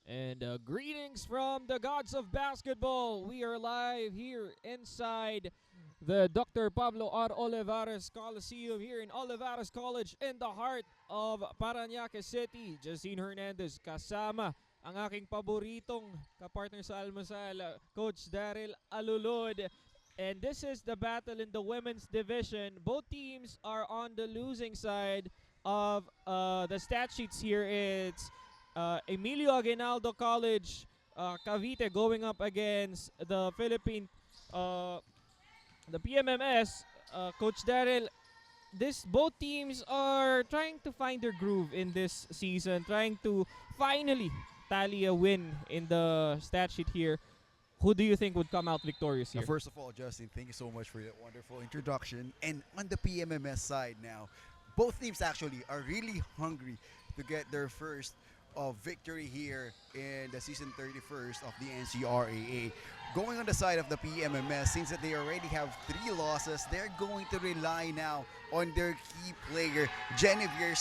And greetings from the gods of basketball. We are live here inside the Dr. Pablo R. Olivares Coliseum here in Olivares College in the heart of Parañaque City. Justine Hernandez kasama ang aking paboritong kapartner sa Almasal, Coach Daryl Alulod. And this is the battle in the women's division. Both teams are on the losing side of the stat sheets here. It's Emilio Aguinaldo College, Cavite going up against the the PMMS. Coach Daryl, both teams are trying to find their groove in this season, trying to finally tally a win in the stat sheet here. Who do you think would come out victorious here? First of all, Justin, thank you so much for that wonderful introduction. And on the PMMS side now, both teams actually are really hungry to get their first victory here in the season 31st of the NCRAA. Going on the side of the PMMS, since that they already have 3 losses, they're going to rely now on their key player, Genevieve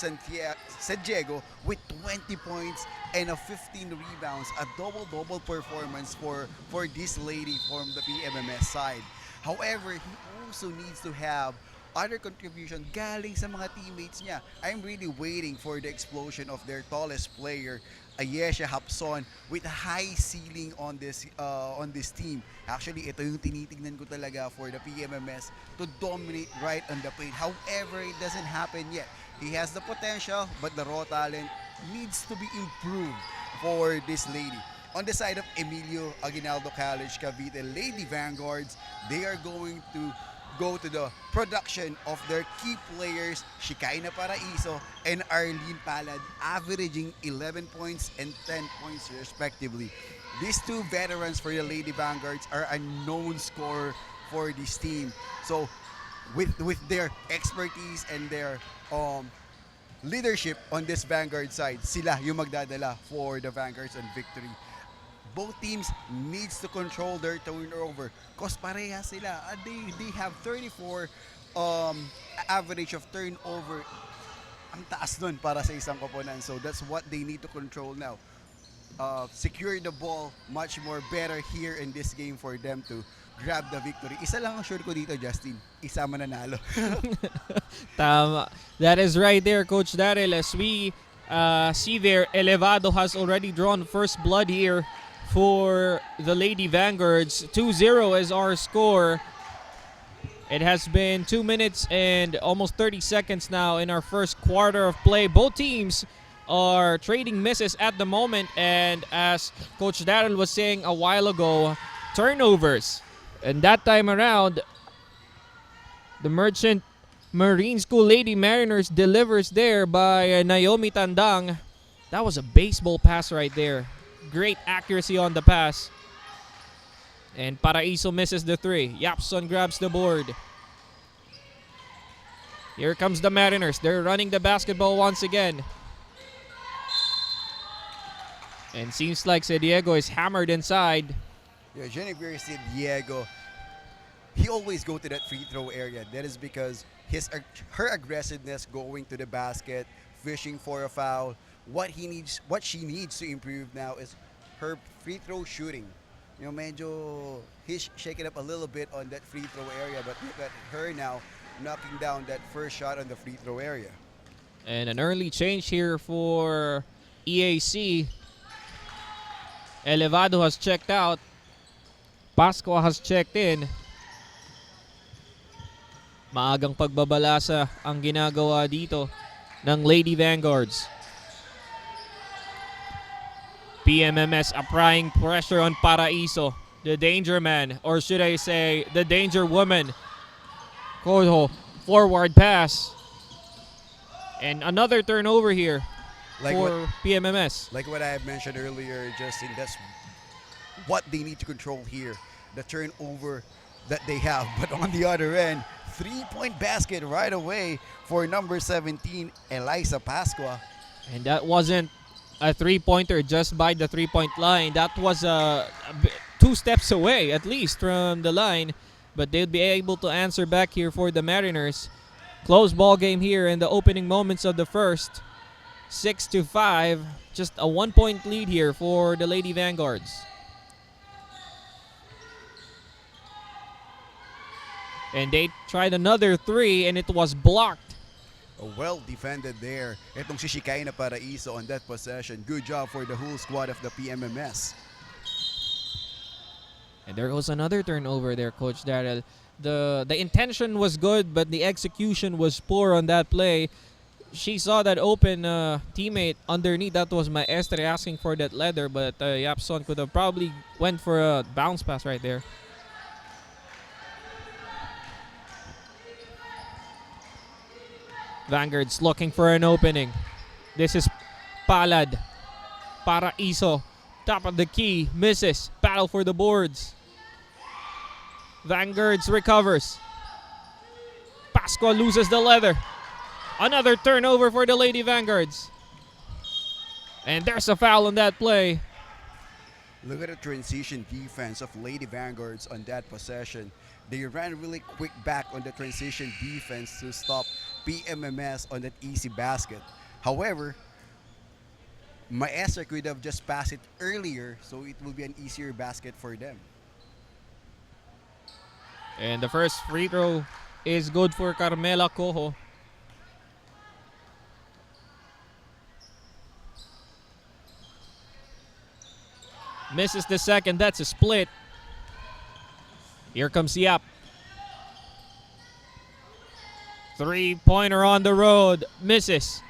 Santiago, with 20 points and 15 rebounds, a double-double performance for this lady from the PMMS side. However, he also needs to have other contribution galing sa mga teammates niya. I'm really waiting for the explosion of their tallest player, Ayesha Hapson, with a high ceiling on this team. Actually, ito yung tinitingnan ko talaga for the PMMS to dominate right on the paint. However, it doesn't happen yet. He has the potential, but the raw talent needs to be improved for this lady. On the side of Emilio Aguinaldo College, Cavite Lady Vanguards, they are going to go to the production of their key players, Shikaina Paraiso and Arlene Palad, averaging 11 points and 10 points respectively. These two veterans for the Lady Vanguards are a known scorer for this team. So with their expertise and their leadership on this Vanguard side, sila yung magdadala for the Vanguards on victory. Both teams needs to control their turnover because pareha sila. They have 34 average of turnover. Ang taas nun para sa isang koponan. So that's what they need to control now. Secure the ball much more better here in this game for them to grab the victory. Isa lang ang sure ko dito, Justin. Isa mananalo. Tama. That is right there, Coach Daryl. As we see there, Elevado has already drawn first blood here for the Lady Vanguards. 2-0 is our score. It has been 2 minutes and almost 30 seconds now in our first quarter of play. Both teams are trading misses at the moment, and as Coach Daryl was saying a while ago, turnovers. And that time around, the Merchant Marine School Lady Mariners delivers there by Naomi Tandang. That was a baseball pass right there. Great accuracy on the pass. And Paraiso misses the 3. Yapson grabs the board. Here comes the Mariners. They're running the basketball once again. And seems like Diego is hammered inside. Yeah, Genevieve Diego, he always go to that free throw area. That is because her aggressiveness going to the basket, fishing for a foul. What she needs to improve now is her free throw shooting. You know, medyo he's shaking up a little bit on that free throw area, but look at her now knocking down that first shot on the free throw area. And an early change here for EAC. Elevado has checked out. Pascua has checked in. Maagang pagbabalasa ang ginagawa dito ng Lady Vanguards. PMMS applying pressure on Paraiso, the danger man, or should I say the danger woman. Koho, forward pass. And another turnover here for PMMS. Like what I have mentioned earlier, Justin, that's what they need to control here, the turnover that they have. But on the other end, 3-point basket right away for number 17, Eliza Pascua. And that wasn't a 3-pointer just by the 3-point line. That was 2 steps away at least from the line. But they'll be able to answer back here for the Mariners. Close ball game here in the opening moments of the first. 6-5. Just a 1-point lead here for the Lady Vanguards. And they tried another three and it was blocked. Well defended there. Itong si Shikai na Paraiso on that possession. Good job for the whole squad of the PMMS. And there goes another turnover there, Coach Daryl. The intention was good, but the execution was poor on that play. She saw that open teammate underneath. That was Maestre asking for that leather, but Yapson could have probably went for a bounce pass right there. Vanguard's looking for an opening. This is Palad. Paraiso. Top of the key. Misses. Battle for the boards. Vanguard's recovers. Pasqua loses the leather. Another turnover for the Lady Vanguards. And there's a foul on that play. Look at the transition defense of Lady Vanguards on that possession. They ran really quick back on the transition defense to stop PMMS on that easy basket. However, Maestre could have just passed it earlier, so it will be an easier basket for them. And the first free throw is good for Carmela Coho. Misses the second. That's a split. Here comes Yap. Three-pointer on the road. Misses.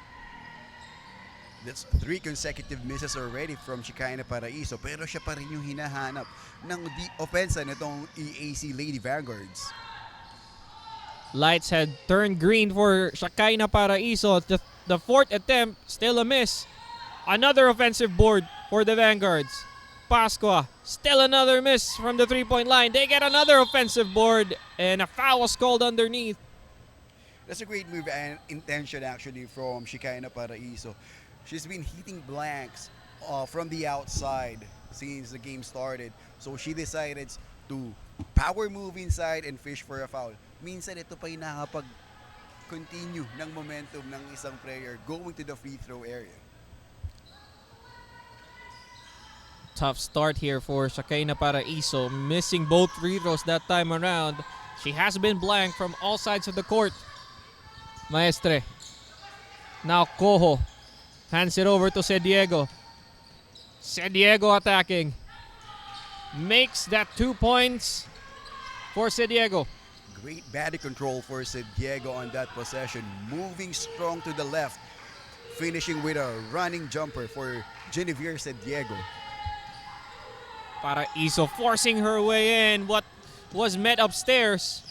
That's 3 consecutive misses already from Shikai na Paraiso, pero siya pa rin yung hinahanap ng offensa nitong EAC Lady Vanguards. Lights had turned green for Shikai na Paraiso. The fourth attempt, still a miss. Another offensive board for the Vanguards. Pasqua, still another miss from the three-point line. They get another offensive board, and a foul was called underneath. That's a great move and intention actually from Shikai na Paraiso. She's been hitting blanks from the outside since the game started. So she decided to power move inside and fish for a foul. Minsan ito pa yung nakapag-continue ng momentum ng isang player going to the free throw area. Tough start here for Shikai na Paraiso, missing both free throws that time around. She has been blank from all sides of the court. Maestre. Now Coho hands it over to Sediego. Sediego attacking. Makes that 2 points for Sediego. Great body control for Sediego on that possession. Moving strong to the left. Finishing with a running jumper for Genevieve Sediego. Paraiso forcing her way in. What was met upstairs.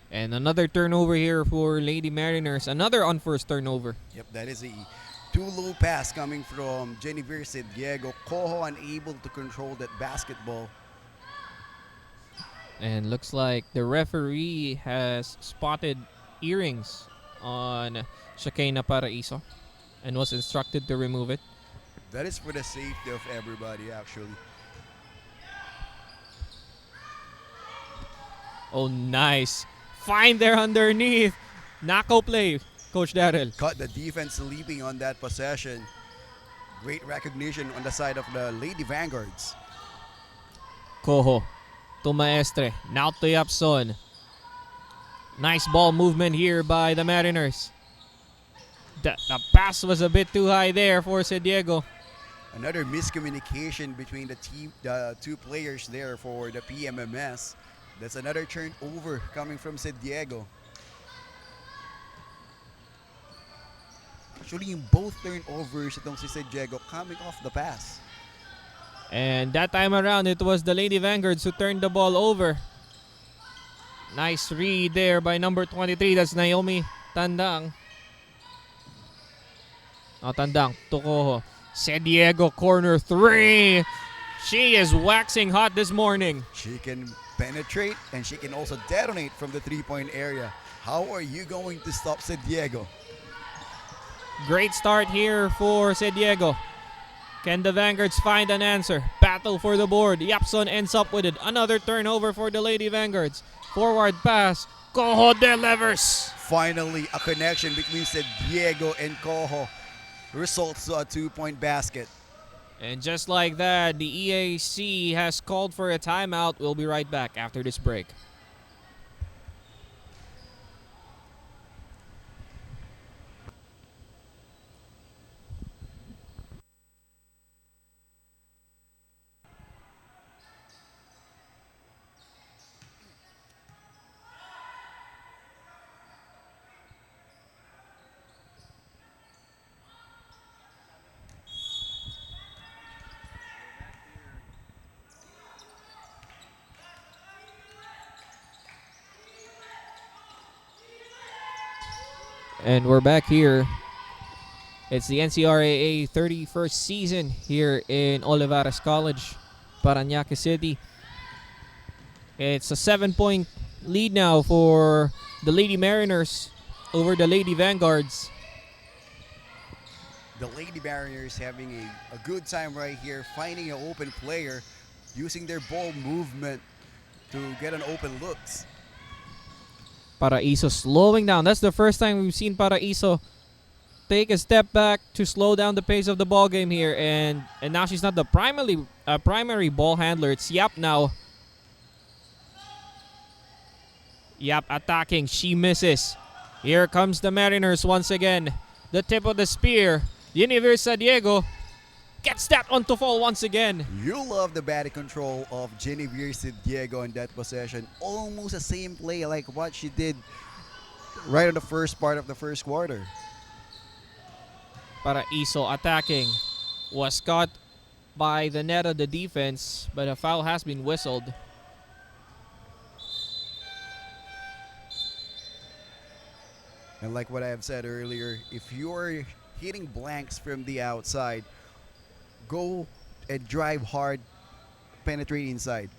And another turnover here for Lady Mariners. Another unforced turnover. Yep, that is a too low pass coming from Genevieve Diego. Coho unable to control that basketball. And looks like the referee has spotted earrings on Shikai na Paraiso and was instructed to remove it. That is for the safety of everybody actually. Oh, nice. Find there underneath. Knockout play, Coach Daryl. Caught the defense leaping on that possession. Great recognition on the side of the Lady Vanguards. Coho to Maestre. Now to Yapson. Nice ball movement here by the Mariners. The pass was a bit too high there for Diego. Another miscommunication between the two players there for the PMMS. That's another turnover coming from Diego. Actually, yung both turnovers itong si Diego coming off the pass. And that time around, it was the Lady Vanguards who turned the ball over. Nice read there by number 23. That's Naomi Tandang. Oh, Tandang to Coho. Diego corner three. She is waxing hot this morning. She can penetrate and she can also detonate from the three-point area. How are you going to stop Diego? Great start here for Diego. Can the Vanguards find an answer? Battle for the board. Yapson ends up with it. Another turnover for the Lady Vanguards. Forward pass. Coho delivers. finally a connection between San Diego and Coho results to a 2-point basket. And just like that, the EAC has called for a timeout. We'll be right back after this break. And we're back here. It's the NCRAA 31st season here in Olivares College, Parañaque City. It's a 7-point lead now for the Lady Mariners over the Lady Vanguards. The Lady Mariners having a good time right here, finding an open player, using their ball movement to get an open looks. Paraiso slowing down. That's the first time we've seen Paraiso take a step back to slow down the pace of the ball game here, and now she's not the primary ball handler. It's Yap now. Yap attacking. She misses. Here comes the Mariners once again. The tip of the spear. Universidad Diego gets that one to fall once again. You love the body control of Genevieve Diego in that possession. Almost the same play like what she did right on the first part of the first quarter. Paraiso attacking. Was caught by the net of the defense, but a foul has been whistled. And like what I have said earlier, if you're hitting blanks from the outside, go and drive hard, penetrate inside.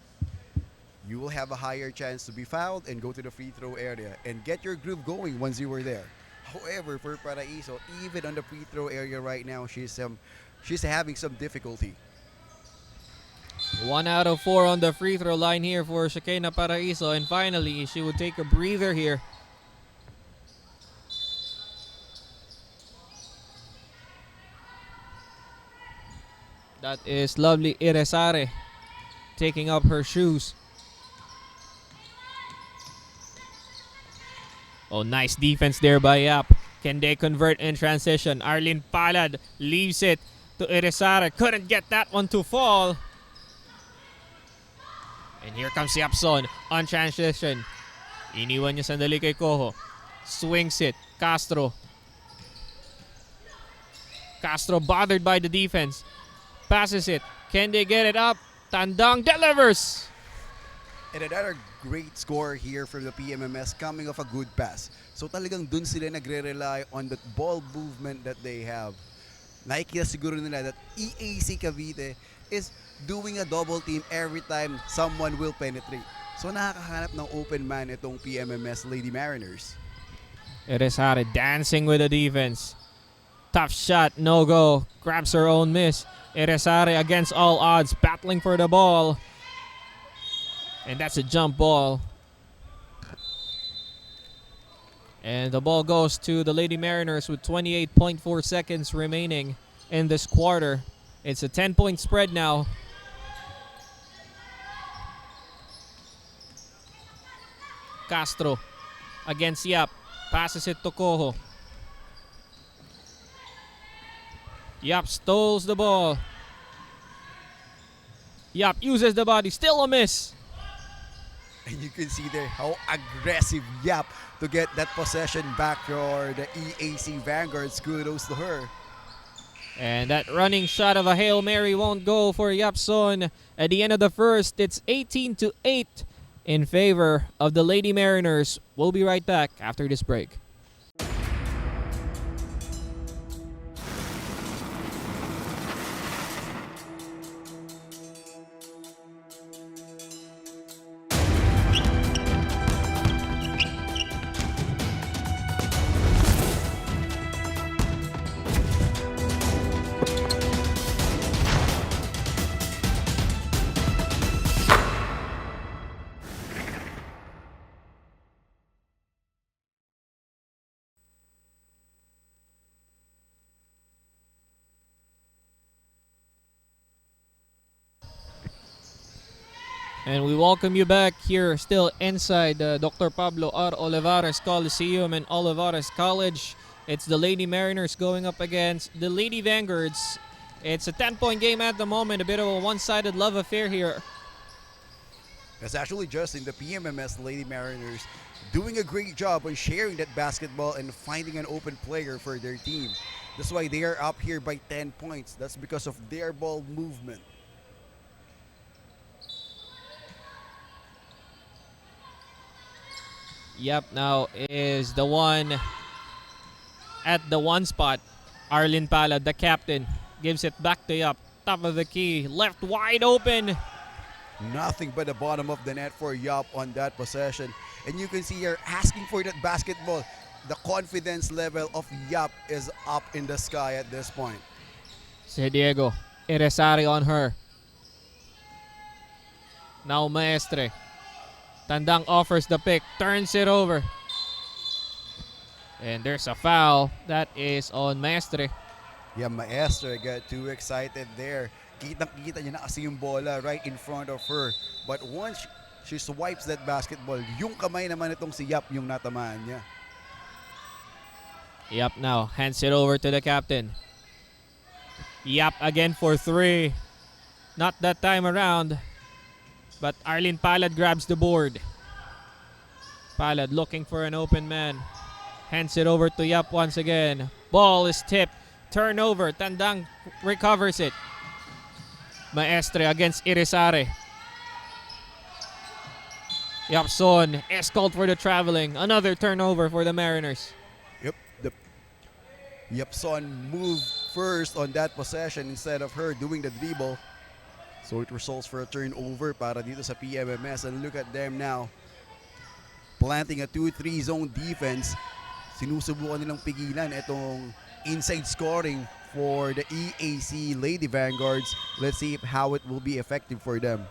You will have a higher chance to be fouled and go to the free throw area and get your groove going once you were there. However, for Paraiso, even on the free throw area right now, she's having some difficulty. 1 out of 4 on the free throw line here for Shekinah Paraiso, and finally she would take a breather here. That is lovely Iresare taking up her shoes. Oh, nice defense there by Yap. Can they convert in transition? Arlene Palad leaves it to Iresare. Couldn't get that one to fall. And here comes Yapson on transition. Iniwan niya sandali kay Coho. Swings it. Castro. Castro bothered by the defense. Passes it. Can they get it up? Tandang delivers. And another great score here from the PMMS coming off a good pass. So talagang dun sila nagre-rely on the ball movement that they have. Nakikita siguro nila that EAC Cavite is doing a double team every time someone will penetrate. So nakakahanap ng open man itong PMMS Lady Mariners. Iresare dancing with the defense. Tough shot, no go. Grabs her own miss. Iresare against all odds, battling for the ball. And that's a jump ball. And the ball goes to the Lady Mariners with 28.4 seconds remaining in this quarter. It's a 10-point spread now. Castro against Yap. Passes it to Coho. Yap stoles the ball. Yap uses the body. Still a miss. And you can see there how aggressive Yap to get that possession back for the EAC Vanguards. Kudos to her. And that running shot of a Hail Mary won't go for Yapson. At the end of the first, it's 18-8 in favor of the Lady Mariners. We'll be right back after this break. And we welcome you back here still inside Dr. Pablo R. Olivares Coliseum and Olivares College. It's the Lady Mariners going up against the Lady Vanguards. It's a 10-point game at the moment, a bit of a one-sided love affair here. That's actually Justin, the PMMS Lady Mariners, doing a great job on sharing that basketball and finding an open player for their team. That's why they are up here by 10 points. That's because of their ball movement. Yep, now is the one at the one spot. Arlene Palad, the captain, gives it back to Yup. Top of the key, left wide open. Nothing but the bottom of the net for Yup on that possession. And you can see here asking for that basketball. The confidence level of Yup is up in the sky at this point. Si Diego, Iresari on her. Now Maestre. Tandang offers the pick, turns it over. And there's a foul. That is on Maestre. Yeah, Maestre got too excited there. Kitang-kita niya na kasi yung bola right in front of her. But once she swipes that basketball, yung kamay naman itong si Yup yung natamaan niya. Yup now hands it over to the captain. Yup again for three. Not that time around. But Arlene Palad grabs the board. Palad looking for an open man. Hands it over to Yup once again. Ball is tipped. Turnover. Tandang recovers it. Maestre against Irisare. Yapson is called for the traveling. Another turnover for the Mariners. Yep, Yapson moved first on that possession instead of her doing the dribble. So it results for a turnover para dito sa PMMS. And look at them now. Planting a 2-3 zone defense. Sinusubukan nilang pigilan itong inside scoring for the EAC Lady Vanguards. Let's see how it will be effective for them.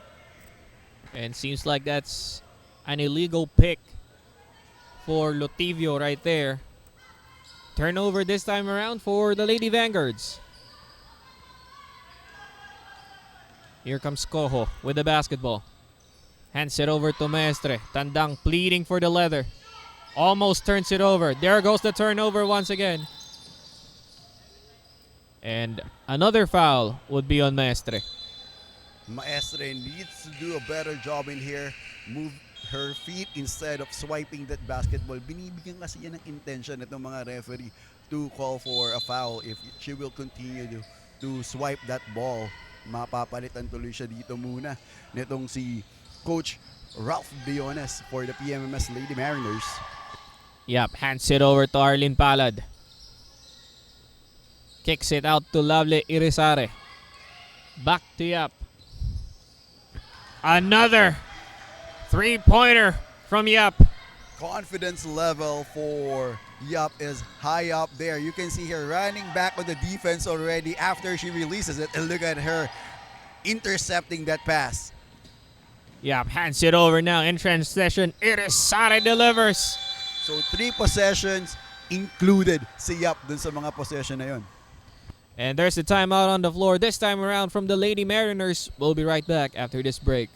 And seems like that's an illegal pick for Lotivio right there. Turnover this time around for the Lady Vanguards. Here comes Cojo with the basketball. Hands it over to Maestre. Tandang pleading for the leather. Almost turns it over. There goes the turnover once again. And another foul would be on Maestre. Maestre needs to do a better job in here. Move her feet instead of swiping that basketball. Binibigyan kasi yan ng intention itong mga referee to call for a foul if she will continue to swipe that ball. Mapapalitan tuloy siya dito muna nitong si Coach Ralph Biones for the PMMS Lady Mariners. Yep, hands it over to Arlene Palad. Kicks it out to Lovely Irisare. Back to Yap. Another three-pointer from Yap. Confidence level for Yup is high up there. You can see her running back on the defense already after she releases it. And look at her intercepting that pass. Yep, hands it over now in transition. Irisare delivers. So 3 possessions included si Yup dun sa mga possession na yun. And there's the timeout on the floor. This time around from the Lady Mariners. We'll be right back after this break.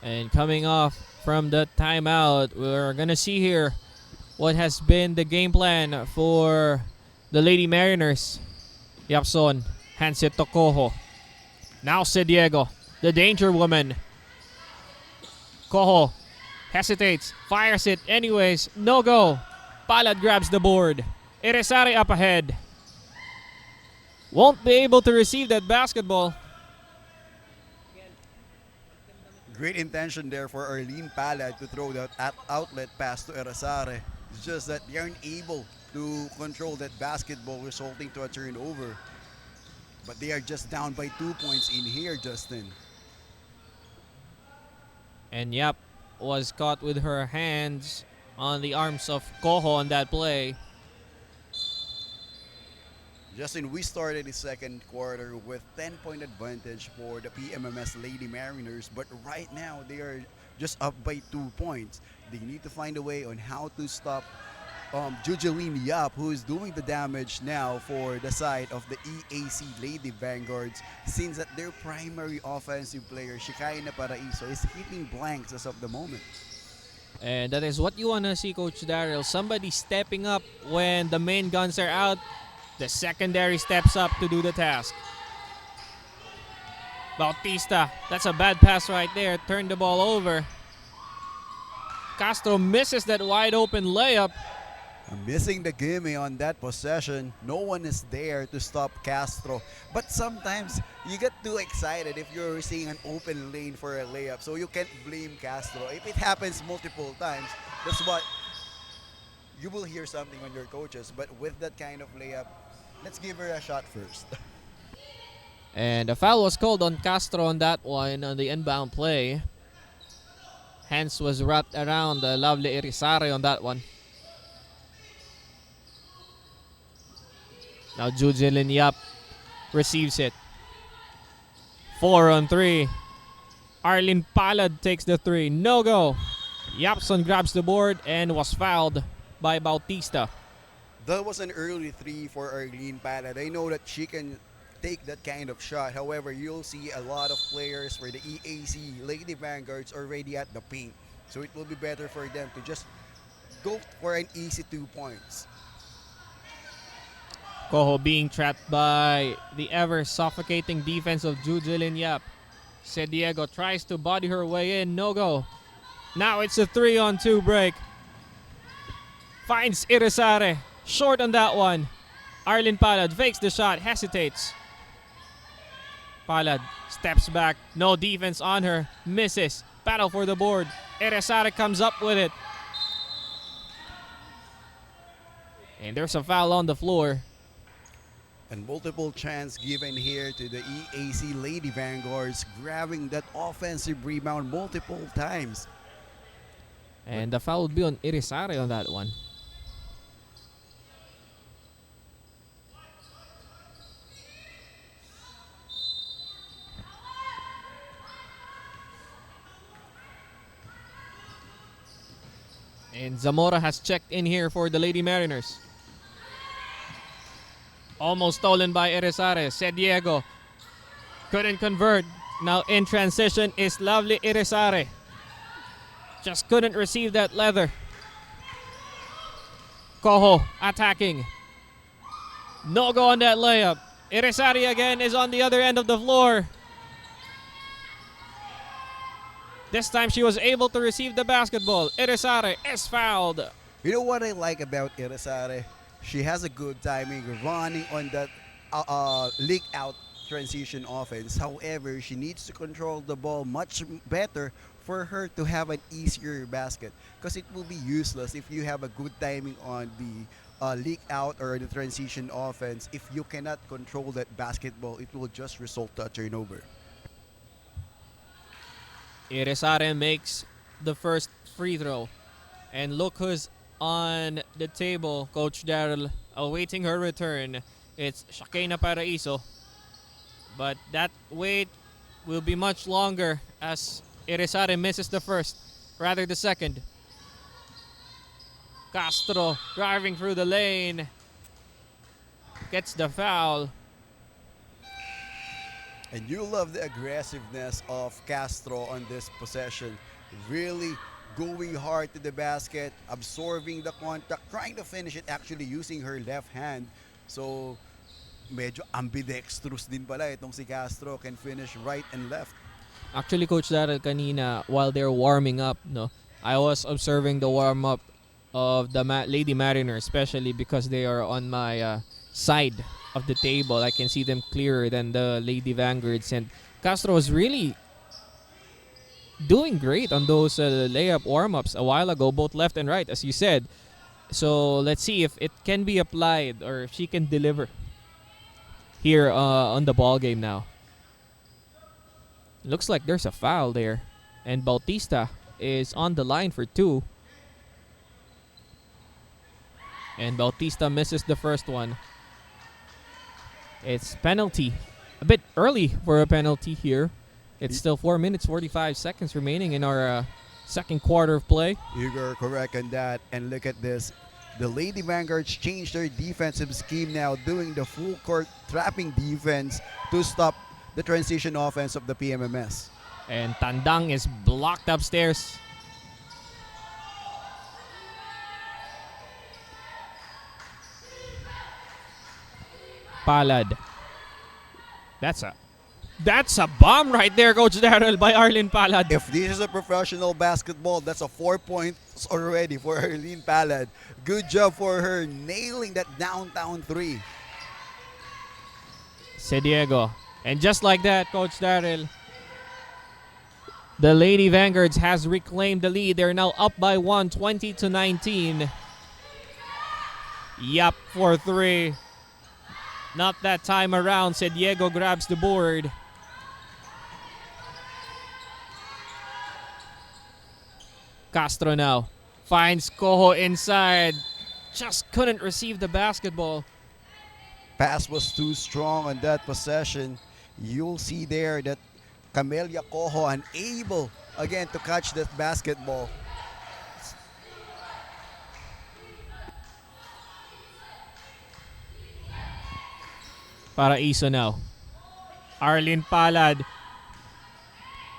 And coming off from the timeout, we're going to see here what has been the game plan for the Lady Mariners. Yapson hands it to Cojo. Now si Diego, the danger woman. Cojo hesitates, fires it anyways, no go. Palad grabs the board. Irisari up ahead. Won't be able to receive that basketball. Great intention there for Arlene Palad to throw that outlet pass to Erasare. It's just that they aren't able to control that basketball, resulting to a turnover. But they are just down by 2 points in here, Justin. And Yap was caught with her hands on the arms of Koho on that play. Justin, we started the second quarter with 10-point advantage for the PMMS Lady Mariners, but right now they are just up by 2 points. They need to find a way on how to stop Jujeline Yap, who is doing the damage now for the side of the EAC Lady Vanguards, since that their primary offensive player, Shikaina Paraiso, is hitting blanks as of the moment. And that is what you want to see, Coach Daryl. Somebody stepping up when the main guns are out. The secondary steps up to do the task. Bautista, that's a bad pass right there. Turned the ball over. Castro misses that wide open layup. Missing the gimme on that possession. No one is there to stop Castro. But sometimes you get too excited if you're seeing an open lane for a layup. So you can't blame Castro. If it happens multiple times, that's what you will hear something on your coaches. But with that kind of layup, let's give her a shot first. And a foul was called on Castro on that one on the inbound play. Hands was wrapped around the lovely Irizarry on that one. Now Jujelin Yap receives it. 4 on 3. Arlene Palad takes the 3. No go. Yapson grabs the board and was fouled by Bautista. That was an early 3 for Arlene Palad. I know that she can take that kind of shot. However, you'll see a lot of players for the EAC Lady Vanguards already at the paint. So it will be better for them to just go for an easy 2 points. Koho being trapped by the ever suffocating defense of Jujelin Yap. Diego tries to body her way in. No go. Now it's a 3 on 2 break. Finds Irizarry. Short on that one. Arlene Palad fakes the shot. Hesitates. Palad steps back. No defense on her. Misses. Battle for the board. Irizarry comes up with it. And there's a foul on the floor. And multiple chance given here to the EAC Lady Vanguards, grabbing that offensive rebound multiple times. And the foul would be on Irizarry on that one. And Zamora has checked in here for the Lady Mariners. Almost stolen by Irizarry. Diego couldn't convert. Now in transition is lovely Irizarry. Just couldn't receive that leather. Koho attacking. No go on that layup. Irizarry again is on the other end of the floor. This time she was able to receive the basketball. Irizarry is fouled. You know what I like about Irizarry? She has a good timing running on that leak out transition offense. However, she needs to control the ball much better for her to have an easier basket, because it will be useless if you have a good timing on the leak out or the transition offense. If you cannot control that basketball, it will just result to a turnover. Irizarry makes the first free throw. And look who's on the table, Coach Daryl, awaiting her return. It's Shakaina Paraiso. But that wait will be much longer as Irizarry misses the first, rather the second. Castro driving through the lane. Gets the foul. And you love the aggressiveness of Castro on this possession. Really going hard to the basket, absorbing the contact, trying to finish it actually using her left hand. So, medyo ambidextrous din pala itong si Castro, can finish right and left. Actually, Coach Daryl, kanina, while they're warming up, no, I was observing the warm-up of the Lady Mariners, especially because they are on my side of the table. I can see them clearer than the Lady Vanguards. And Castro was really doing great on those layup warm-ups a while ago, both left and right, as you said. So let's see if it can be applied or if she can deliver here on the ball game now. Looks like there's a foul there. And Bautista is on the line for 2. And Bautista misses the first one. It's penalty. A bit early for a penalty here. It's still 4 minutes, 45 seconds remaining in our second quarter of play. You're correct on that. And look at this. The Lady Vanguards changed their defensive scheme now, doing the full court trapping defense to stop the transition offense of the PMMS. And Tandang is blocked upstairs. Palad. That's a bomb right there, Coach Daryl, by Arlene Palad. If this is a professional basketball, that's a 4 points already for Arlene Palad. Good job for her nailing that downtown 3. Diego. And just like that, Coach Daryl, the Lady Vanguards has reclaimed the lead. They're now up by 1, 20-19. Yup, for 3. Not that time around. Diego grabs the board. Castro now finds Coho inside. Just couldn't receive the basketball. Pass was too strong on that possession. You'll see there that Camelia Coho unable again to catch that basketball. Paraiso now. Arlene Palad.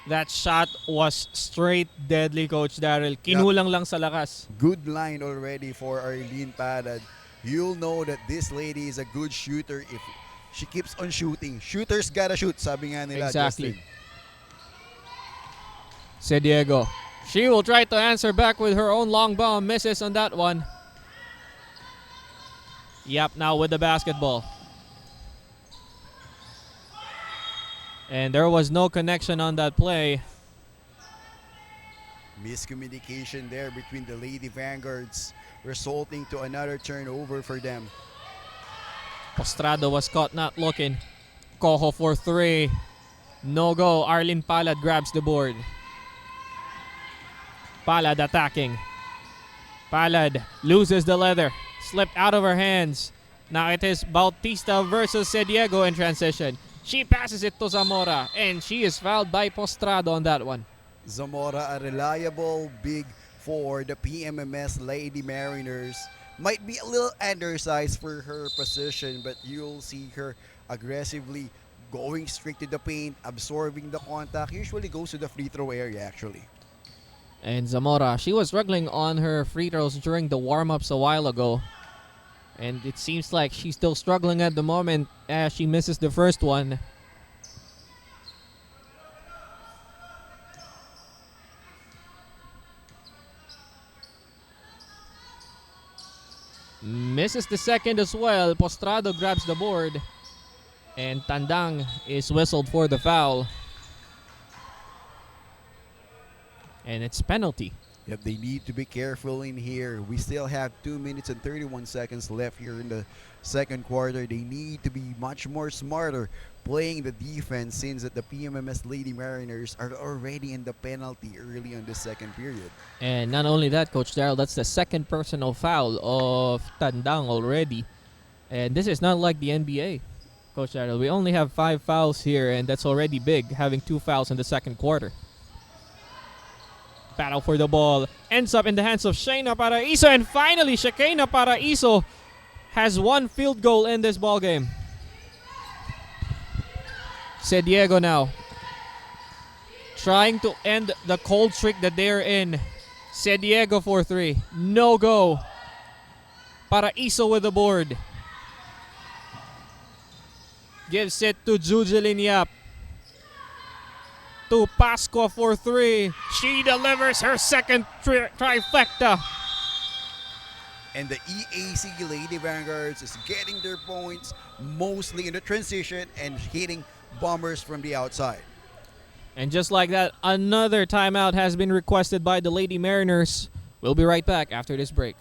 That shot was straight deadly, Coach Daryl. Kinulang lang sa lakas. Good line already for Arlene Palad. You'll know that this lady is a good shooter if she keeps on shooting. Shooters gotta shoot, sabi nga nila. Exactly. Justin. Diego. She will try to answer back with her own long bomb. Misses on that one. Yap now with the basketball. And there was no connection on that play. Miscommunication there between the Lady Vanguards, resulting to another turnover for them. Postrado was caught not looking. Coho for 3. No go. Arlene Palad grabs the board. Palad attacking. Palad loses the leather. Slipped out of her hands. Now it is Bautista versus Diego in transition. She passes it to Zamora, and she is fouled by Postrado on that one. Zamora, a reliable big for the PMMS Lady Mariners. Might be a little undersized for her position, but you'll see her aggressively going straight to the paint, absorbing the contact. Usually goes to the free throw area, actually. And Zamora, she was struggling on her free throws during the warm-ups a while ago. And it seems like she's still struggling at the moment as she misses the first one. Misses the second as well. Postrado grabs the board. And Tandang is whistled for the foul. And it's penalty. Yep, they need to be careful in here. We still have 2 minutes and 31 seconds left here in the second quarter. They need to be much more smarter playing the defense, since that the PMMS Lady Mariners are already in the penalty early on the second period. And not only that, Coach Daryl, that's the second personal foul of Tandang already. And this is not like the NBA, Coach Daryl. We only have 5 fouls here, and that's already big, having 2 fouls in the second quarter. Battle for the ball ends up in the hands of Shayna Paraiso, and finally Shayna Paraiso has 1 field goal in this ball game. Diego now trying to end the cold streak that they're in. Diego for 3, no go. Paraiso with the board, gives it to Jujelin Yap. To Pasco for 3. She delivers her second trifecta. And the EAC Lady Vanguards is getting their points mostly in the transition and hitting bombers from the outside. And just like that, another timeout has been requested by the Lady Mariners. We'll be right back after this break.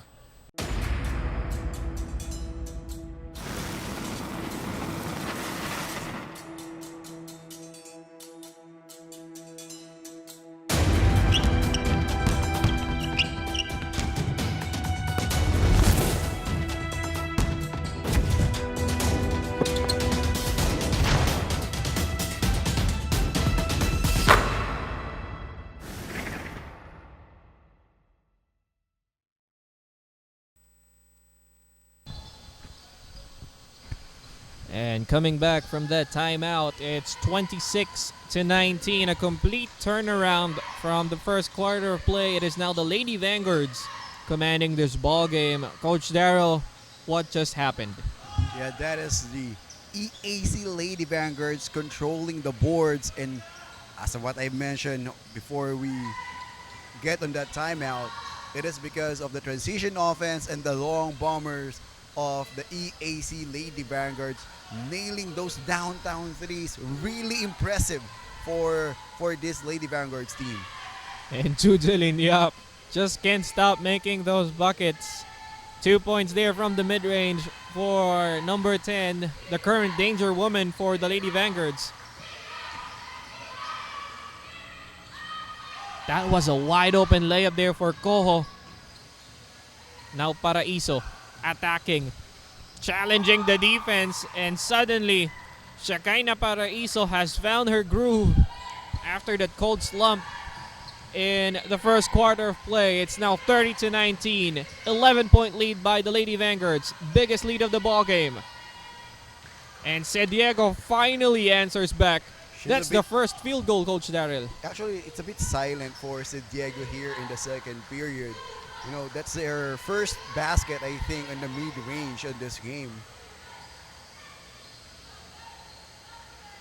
And coming back from that timeout, it's 26-19, a complete turnaround from the first quarter of play. It is now the Lady Vanguards commanding this ball game. Coach Daryl, what just happened? Yeah, that is the EAC Lady Vanguards controlling the boards. And as of what I mentioned before we get on that timeout, it is because of the transition offense and the long bombers of the EAC Lady Vanguards nailing those downtown threes. Really impressive for this Lady Vanguards team. And Jujelin Yap just can't stop making those buckets. 2 points there from the mid-range for number 10, the current danger woman for the Lady Vanguards. That was a wide open layup there for Koho. Now Paraiso attacking, challenging the defense, and suddenly Shakaina Paraiso has found her groove after that cold slump in the first quarter of play. It's now 30-19, 11-point lead by the Lady Vanguards, biggest lead of the ball game. And Diego finally answers back. That's the first field goal, Coach Daryl. Actually, it's a bit silent for Diego here in the second period. You know, that's their first basket, I think, in the mid-range of this game.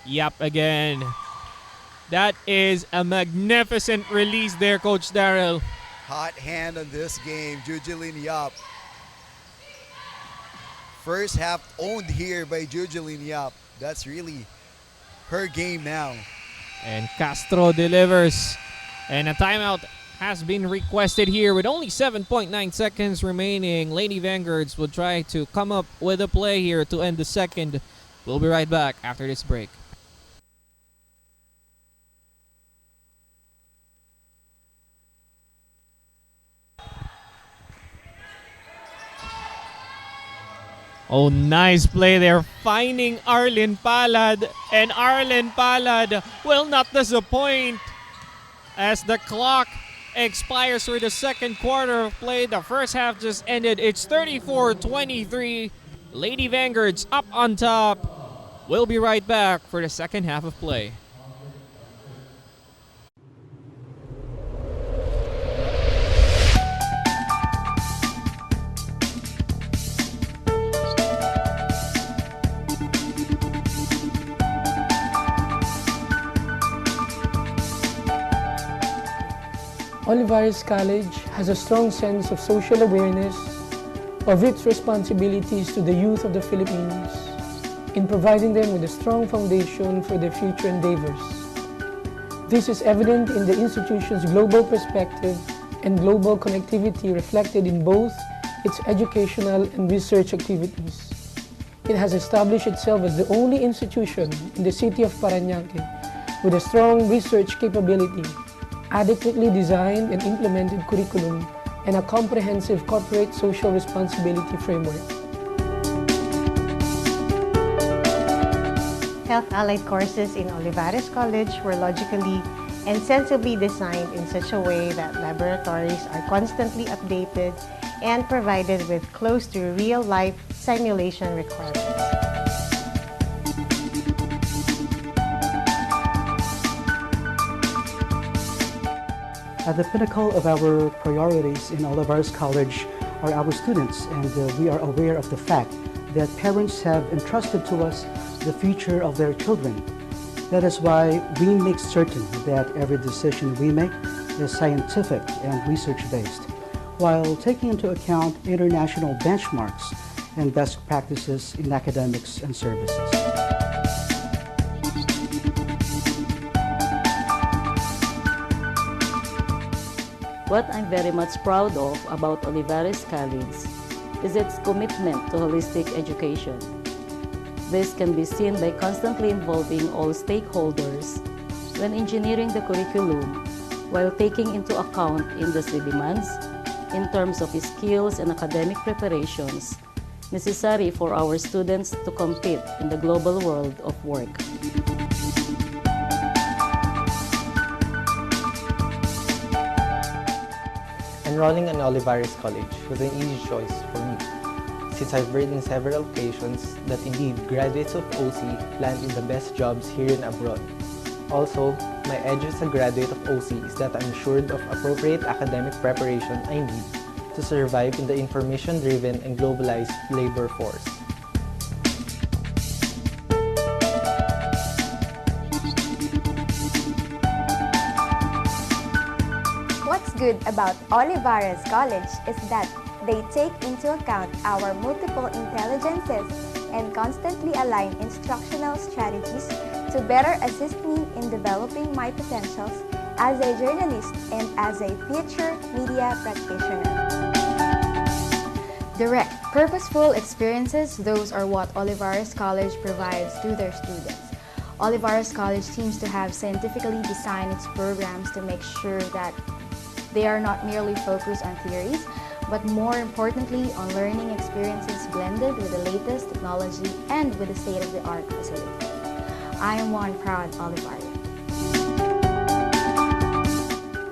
Yep, again. That is a magnificent release there, Coach Daryl. Hot hand on this game, Jujelin Yap. First half owned here by Jujelin Yap. That's really her game now. And Castro delivers. And a timeout has been requested here with only 7.9 seconds remaining. Lady Vanguards will try to come up with a play here to end the second. We'll be right back after this break. Oh, nice play there, finding Arlene Palad. And Arlene Palad will not disappoint as the clock expires for the second quarter of play. The first half just ended. It's 34-23. Lady Vanguards up on top. We'll be right back for the second half of play. Olivares College has a strong sense of social awareness of its responsibilities to the youth of the Philippines in providing them with a strong foundation for their future endeavors. This is evident in the institution's global perspective and global connectivity reflected in both its educational and research activities. It has established itself as the only institution in the city of Parañaque with a strong research capability, adequately designed and implemented curriculum, and a comprehensive corporate social responsibility framework. Health-allied courses in Olivares College were logically and sensibly designed in such a way that laboratories are constantly updated and provided with close to real-life simulation requirements. At the pinnacle of our priorities in Olivares College are our students, and we are aware of the fact that parents have entrusted to us the future of their children. That is why we make certain that every decision we make is scientific and research-based, while taking into account international benchmarks and best practices in academics and services. What I'm very much proud of about Olivares College is its commitment to holistic education. This can be seen by constantly involving all stakeholders when engineering the curriculum while taking into account industry demands in terms of skills and academic preparations necessary for our students to compete in the global world of work. Enrolling in Olivares College was an easy choice for me, since I've read in several occasions that indeed graduates of OC land in the best jobs here and abroad. Also, my edge as a graduate of OC is that I'm assured of appropriate academic preparation I need to survive in the information-driven and globalized labor force. What's good about Olivares College is that they take into account our multiple intelligences and constantly align instructional strategies to better assist me in developing my potentials as a journalist and as a future media practitioner. Direct, purposeful experiences, those are what Olivares College provides to their students. Olivares College seems to have scientifically designed its programs to make sure that they are not merely focused on theories, but more importantly on learning experiences blended with the latest technology and with the state-of-the-art facility. I am one proud Olivarian.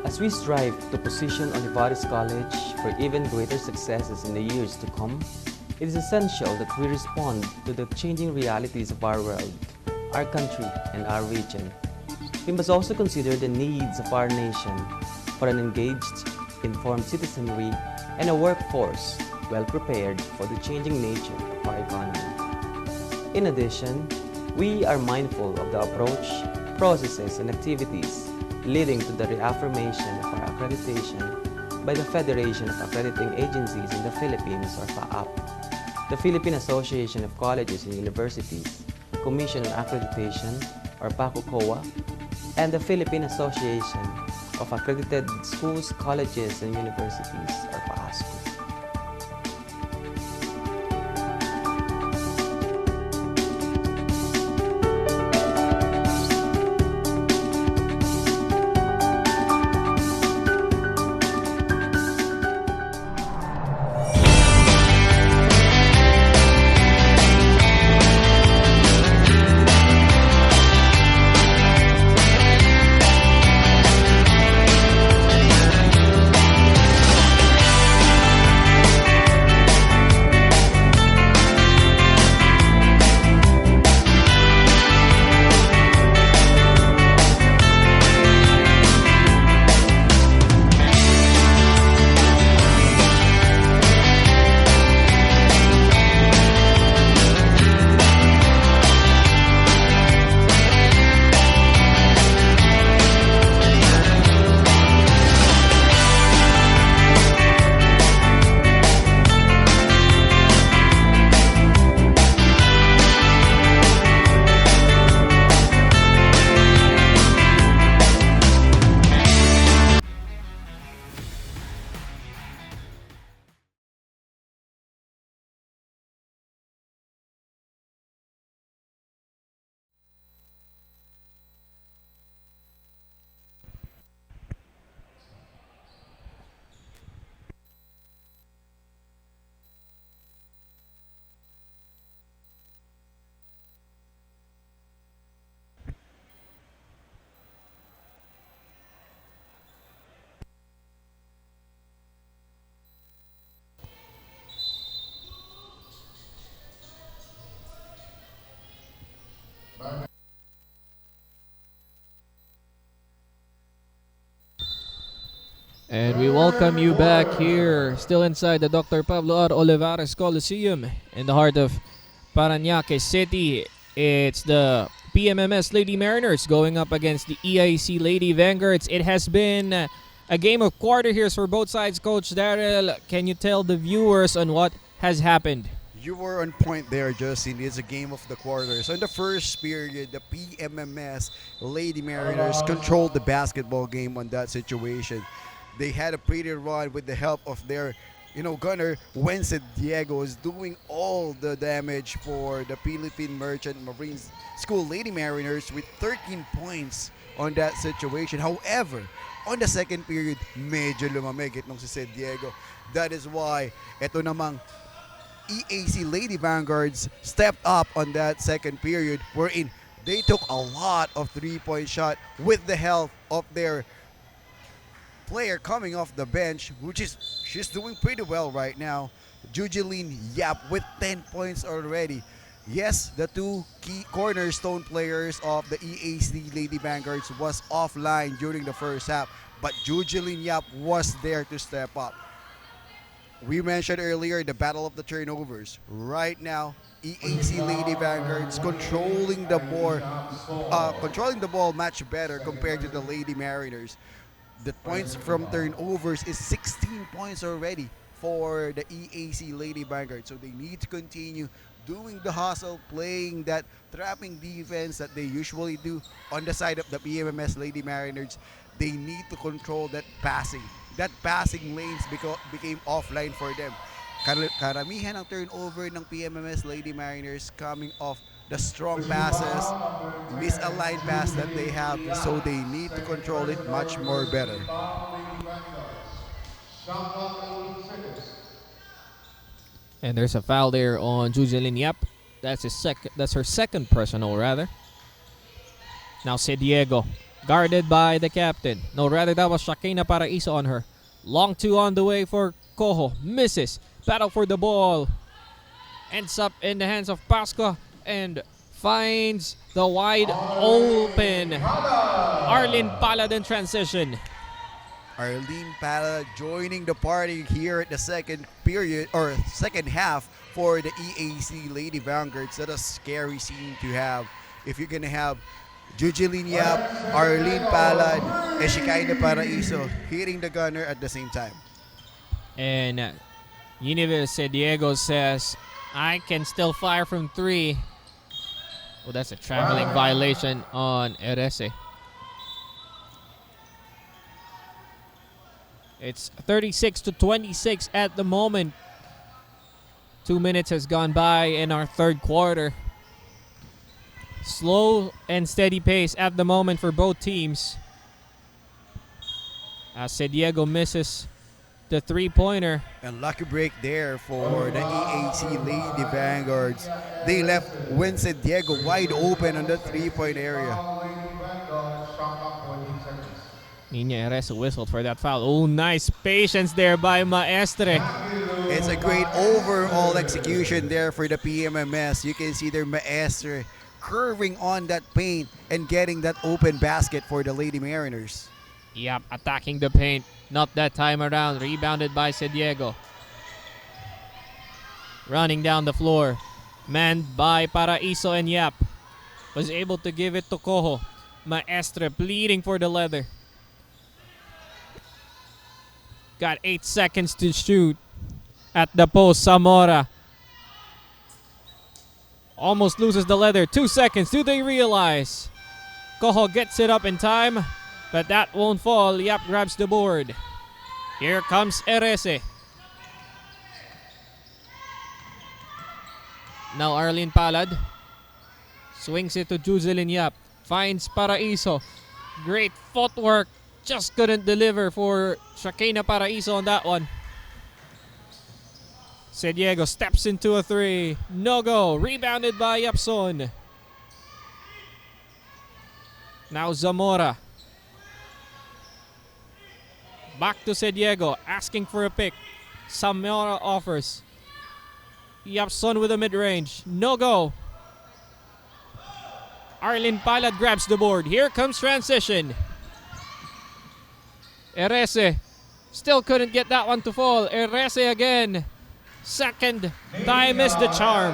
As we strive to position Olivares College for even greater successes in the years to come, it is essential that we respond to the changing realities of our world, our country, and our region. We must also consider the needs of our nation for an engaged, informed citizenry and a workforce well prepared for the changing nature of our economy. In addition, we are mindful of the approach, processes, and activities leading to the reaffirmation of our accreditation by the Federation of Accrediting Agencies in the Philippines, or FAAP, the Philippine Association of Colleges and Universities, Commission on Accreditation, or PACOCOA, and the Philippine Association of Accredited Schools, Colleges, and Universities, or PAASCO. And we welcome you back here, still inside the Dr. Pablo R. Olivares Coliseum in the heart of Parañaque City. It's the PMMS Lady Mariners going up against the EAC Lady Vanguards. It has been a game of quarter here for both sides. Coach Daryl, can you tell the viewers on what has happened? You were on point there, Justin. It's a game of the quarter. So in the first period, the PMMS Lady Mariners controlled the basketball game on that situation. They had a pretty run with the help of their, gunner, Wences Diego is doing all the damage for the Philippine Merchant Marine School Lady Mariners with 13 points on that situation. However, on the second period, medyo lumamig itong si Ced Diego. That is why ito namang EAC Lady Vanguards stepped up on that second period, wherein they took a lot of three-point shot with the help of their player coming off the bench, she's doing pretty well right now. Jujeline Yap with 10 points already. Yes, the two key cornerstone players of the EAC Lady Vanguards was offline during the first half, but Jujeline Yap was there to step up. We mentioned earlier the battle of the turnovers. Right now, EAC Lady Vanguards controlling the ball much better compared to the Lady Mariners. The points from turnovers is 16 points already for the EAC Lady Vanguard. So they need to continue doing the hustle, playing that trapping defense that they usually do on the side of the PMMS Lady Mariners. They need to control that passing. That passing lanes became offline for them. Karamihan ng turnover ng PMMS Lady Mariners coming off the strong passes, misaligned pass that they have, so they need to control it much more better. And there's a foul there on Jujeline Yap. That's her second personal, rather. Now Diego, guarded by the captain. No, rather that was Shakina Paraiso on her. Long two on the way for Coho. Misses. Battle for the ball. Ends up in the hands of Pasco and finds the wide open Arlene Palad in transition. Arlene Pala joining the party here at the second period or second half for the EAC Lady Vanguards. That's a scary scene to have. If you're gonna have Jujeline Yap, Arlene Palad, and Shikaina Paraiso hitting the gunner at the same time. And Universe Diego says, I can still fire from three. Well, that's a traveling violation on Erese. It's 36-26 at the moment. 2 minutes has gone by in our third quarter. Slow and steady pace at the moment for both teams. As Diego misses the three-pointer. And lucky break there for the EAC Lady Vanguards. They left Winston Diego wide open on the three-point area. Nina Erese whistled for that foul. Oh, nice patience there by Maestre. It's a great overall execution there for the PMMS. You can see their Maestre curving on that paint and getting that open basket for the Lady Mariners. Yep, attacking the paint. Not that time around. Rebounded by Diego. Running down the floor. Manned by Paraiso and Yap. Was able to give it to Coho. Maestre pleading for the leather. Got 8 seconds to shoot. At the post, Zamora. Almost loses the leather. 2 seconds. Do they realize? Coho gets it up in time. But that won't fall. Yap grabs the board. Here comes Erese. Now Arlene Palad. Swings it to Juzelyn Yap. Finds Paraiso. Great footwork. Just couldn't deliver for Shakina Paraiso on that one. Diego steps into a three. No go. Rebounded by Yapson. Now Zamora. Back to Diego, asking for a pick. Zamora offers. Yapson with a mid-range. No go. Arlene Palad grabs the board. Here comes transition. Erese still couldn't get that one to fall. Erese again. Second time is the charm.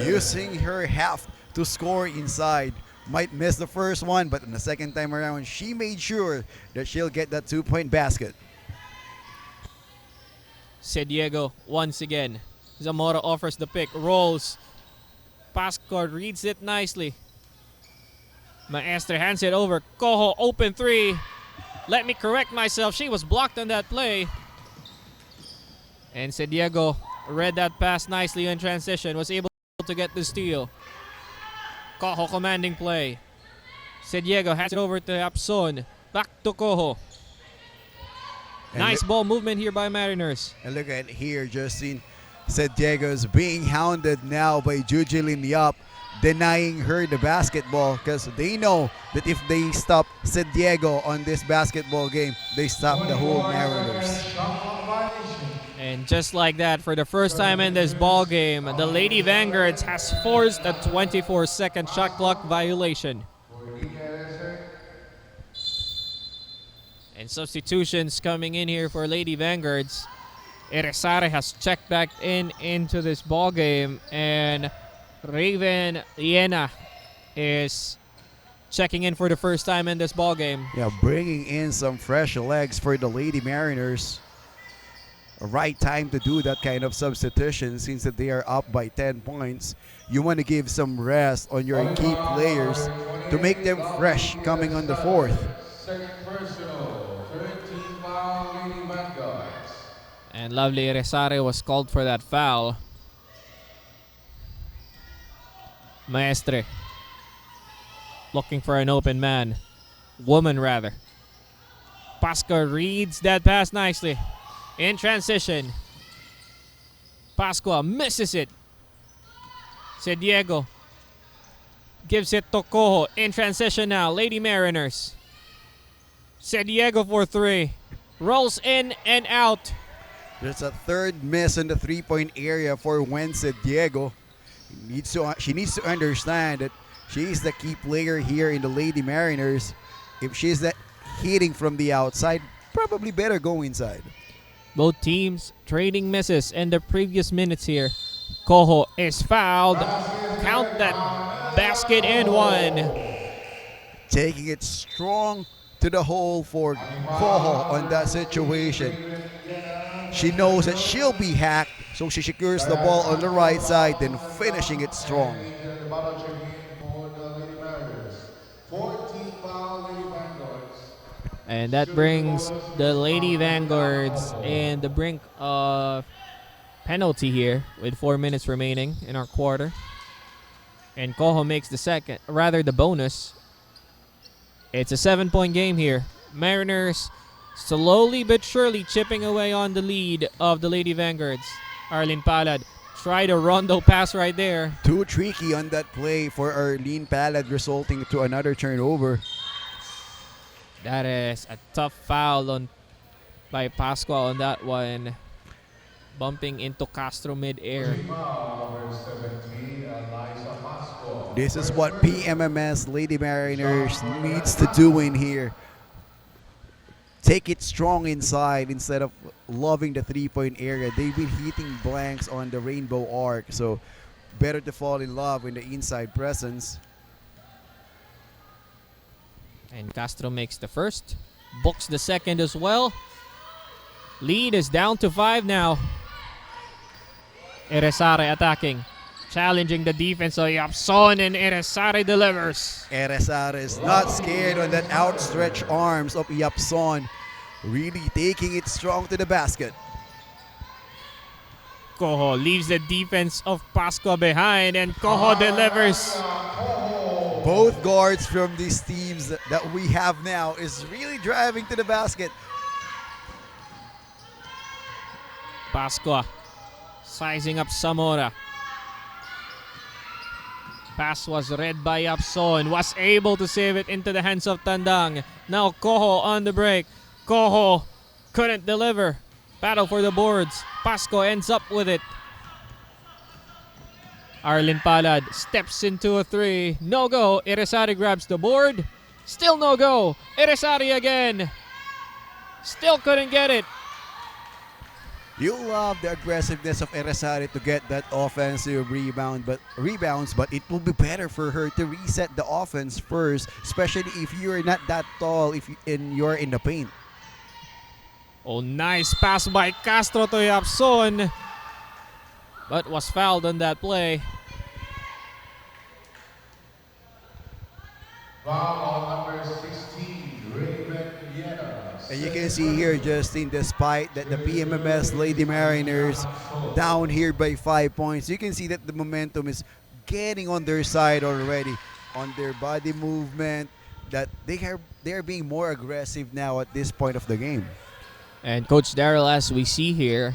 Using her half to score inside. Might miss the first one, but in the second time around, she made sure that she'll get that 2-point basket. Diego once again. Zamora offers the pick. Rolls. Pasco reads it nicely. Maestre hands it over. Coho open three. Let me correct myself. She was blocked on that play. And Diego read that pass nicely in transition. Was able to get the steal. Coho commanding play. Diego hands it over to Yapson. Back to Coho. Nice ball movement here by Mariners. And look at here, Justin. Diego's being hounded now by Jujelyn Yap, denying her the basketball because they know that if they stop Diego on this basketball game, they stop the whole Mariners. And just like that, for the first time in this ball game, the Lady Vanguards has forced a 24-second shot clock violation. And substitutions coming in here for Lady Vanguards. Eresare has checked back into this ball game, and Raven Iena is checking in for the first time in this ball game. Yeah, bringing in some fresh legs for the Lady Mariners. A right time to do that kind of substitution since that they are up by 10 points. You want to give some rest on your key players to make them fresh coming on the fourth. And lovely Eresare was called for that foul. Maestre looking for an open man. Woman, rather. Pascua reads that pass nicely. In transition. Pascua misses it. Se Diego gives it to Coho. In transition now. Lady Mariners. Se Diego for three. Rolls in and out. There's a third miss in the three-point area for Wences Diego. She needs to understand that she is the key player here in the Lady Mariners. If she's that hitting from the outside, probably better go inside. Both teams trading misses in the previous minutes here. Coho is fouled. Count that basket and one. Taking it strong to the hole for Coho on that situation. She knows that she'll be hacked, so she secures the ball on the right side, then finishing it strong. And that brings the Lady Vanguards in the brink of penalty here with 4 minutes remaining in our quarter. And Coho makes the bonus. It's a 7-point game here. Mariners slowly but surely chipping away on the lead of the Lady Vanguards. Arlene Palad tried a rondo pass right there. Too tricky on that play for Arlene Palad, resulting to another turnover. That is a tough foul by Pascua on that one. Bumping into Castro mid-air. This is what PMMS Lady Mariners needs to do in here. Take it strong inside instead of loving the three-point area. They've been hitting blanks on the rainbow arc, so better to fall in love with the inside presence. And Castro makes the first, books the second as well. Lead is down to 5 now. Eresare attacking, challenging the defense of Yapson, and Eresare delivers. Eresare is not scared on that outstretched arms of Yapson, really taking it strong to the basket. Coho leaves the defense of Pascua behind, and Coho delivers. Both guards from these teams that we have now is really driving to the basket. Pascua sizing up Zamora. Pass was read by Yapson, was able to save it into the hands of Tandang. Now Coho on the break. Coho couldn't deliver. Battle for the boards. Pascua ends up with it. Arlene Palad steps into a three. No go. Eresare grabs the board. Still no go. Eresare again. Still couldn't get it. You love the aggressiveness of Eresare to get that offensive rebounds, but it will be better for her to reset the offense first, especially if you're not that tall and you're in the paint. Oh, nice pass by Castro to Yapson, but was fouled on that play. Foul on number 16, Raven Iena. And you can see here, Justin, despite that the PMMS Lady Mariners down here by 5 points, you can see that the momentum is getting on their side already, on their body movement, that they're being more aggressive now at this point of the game. And Coach Darrell, as we see here,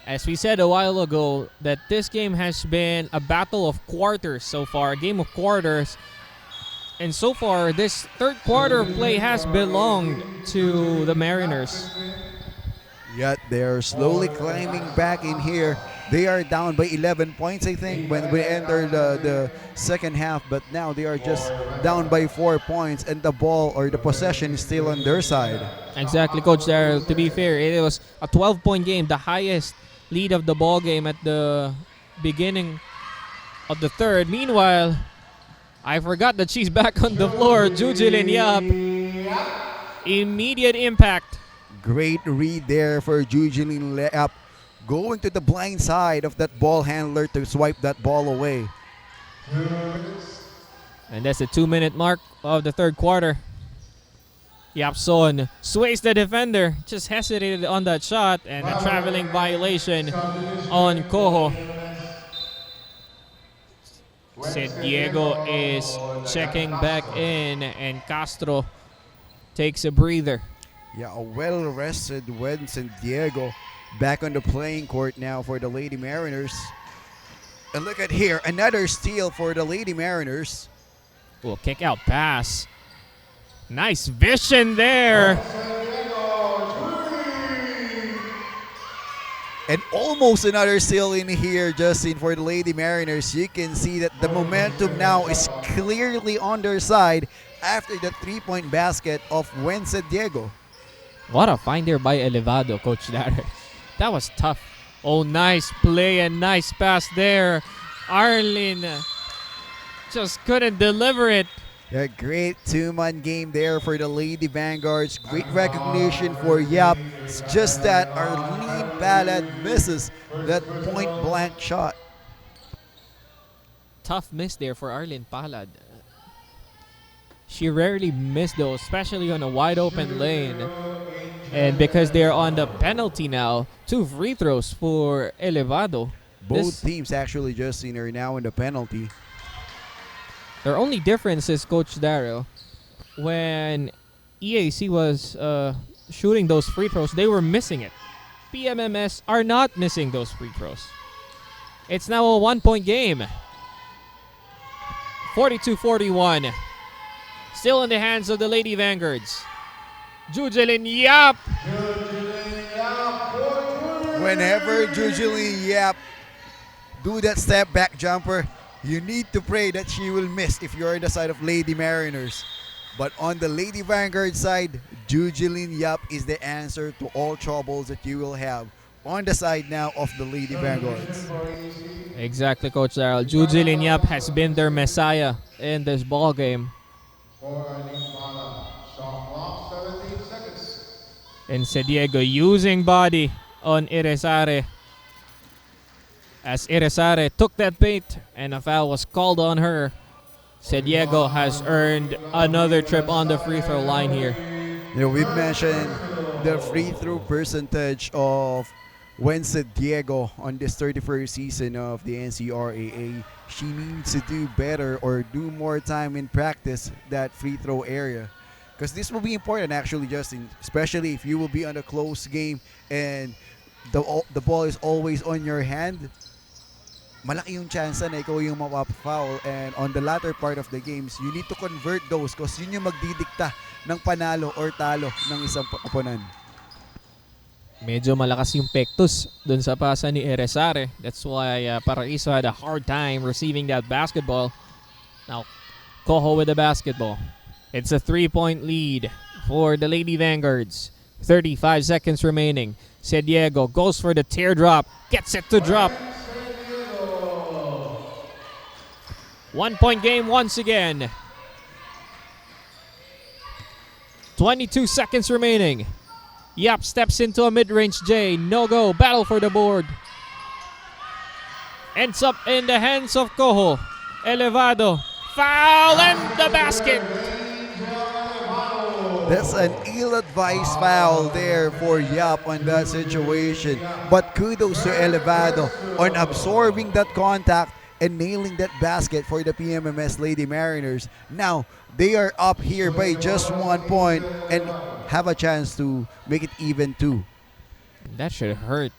as we said a while ago, that this game has been a battle of quarters so far, a game of quarters. And so far, this third quarter of play has belonged to the Mariners. Yet they're slowly climbing back in here. They are down by 11 points, I think, when we enter the second half. But now they are just down by 4 points, and the ball or the possession is still on their side. Exactly, Coach Daryl. To be fair, it was a 12-point game, the highest lead of the ball game at the beginning of the third. Meanwhile, I forgot that she's back on the floor. Jujilin Yap. Immediate impact. Great read there for Jujilin Yap, going to the blind side of that ball handler to swipe that ball away. And that's the 2-minute mark of the third quarter. Yapson sways the defender, just hesitated on that shot, and a traveling violation on Coho. Sid Diego is checking back in, and Castro takes a breather. Yeah, a well-rested San Diego back on the playing court now for the Lady Mariners. And look at here, another steal for the Lady Mariners. Ooh, kick out pass. Nice vision there. And almost another steal in here, Justin, for the Lady Mariners. You can see that the momentum now is clearly on their side after the three-point basket of San Diego. What a find there by Elevado, Coach Darren. That was tough. Oh, nice play and nice pass there. Arlene just couldn't deliver it. A great two-man game there for the Lady Vanguards. Great recognition for Yap. It's just that Arlene Palad misses that point-blank shot. Tough miss there for Arlene Palad. She rarely missed those, especially on a wide-open lane. And because they're on the penalty now, 2 free throws for Elevado. Both teams actually, Justin, are now in the penalty. Their only difference is, Coach Daryl, when EAC was shooting those free throws, they were missing it. PMMS are not missing those free throws. It's now a 1-point game. 42-41. Still in the hands of the Lady Vanguards. Jujilin Yap. Whenever Jujilin Yap do that step back jumper, you need to pray that she will miss if you're on the side of Lady Mariners. But on the Lady Vanguard side, Jujilin Yap is the answer to all troubles that you will have on the side now of the Lady Vanguards. Exactly, Coach Daryl. Jujilin Yap has been their messiah in this ball game. And Diego using body on Irizarry. As Irizarry took that bait and a foul was called on her, Diego has earned another trip on the free throw line here. You know, we've mentioned the free throw percentage of San Diego on this 31st season of the NCRAA. She needs to do better or do more time in practice that free throw area. Because this will be important actually, Justin, especially if you will be on a close game and the ball is always on your hand. Malaki yung chance na ikaw yung mapapafoul, and on the latter part of the games, you need to convert those because yun yung magdidikta ng panalo or talo ng isang oponan. Medyo malakas yung pektus dun sa pasa ni Irizarry. That's why Paraiso had a hard time receiving that basketball. Now, Coho with the basketball. It's a 3-point lead for the Lady Vanguards. 35 seconds remaining. Diego goes for the teardrop. Gets it to drop. 1-point game once again. 22 seconds remaining. Yap steps into a mid-range J. No go. Battle for the board. Ends up in the hands of Coho. Elevado. Foul and the basket. That's an ill-advised foul there for Yap on that situation. But kudos to Elevado on absorbing that contact and nailing that basket for the PMMS Lady Mariners. Now, they are up here by just 1 point and have a chance to make it even 2. That should hurt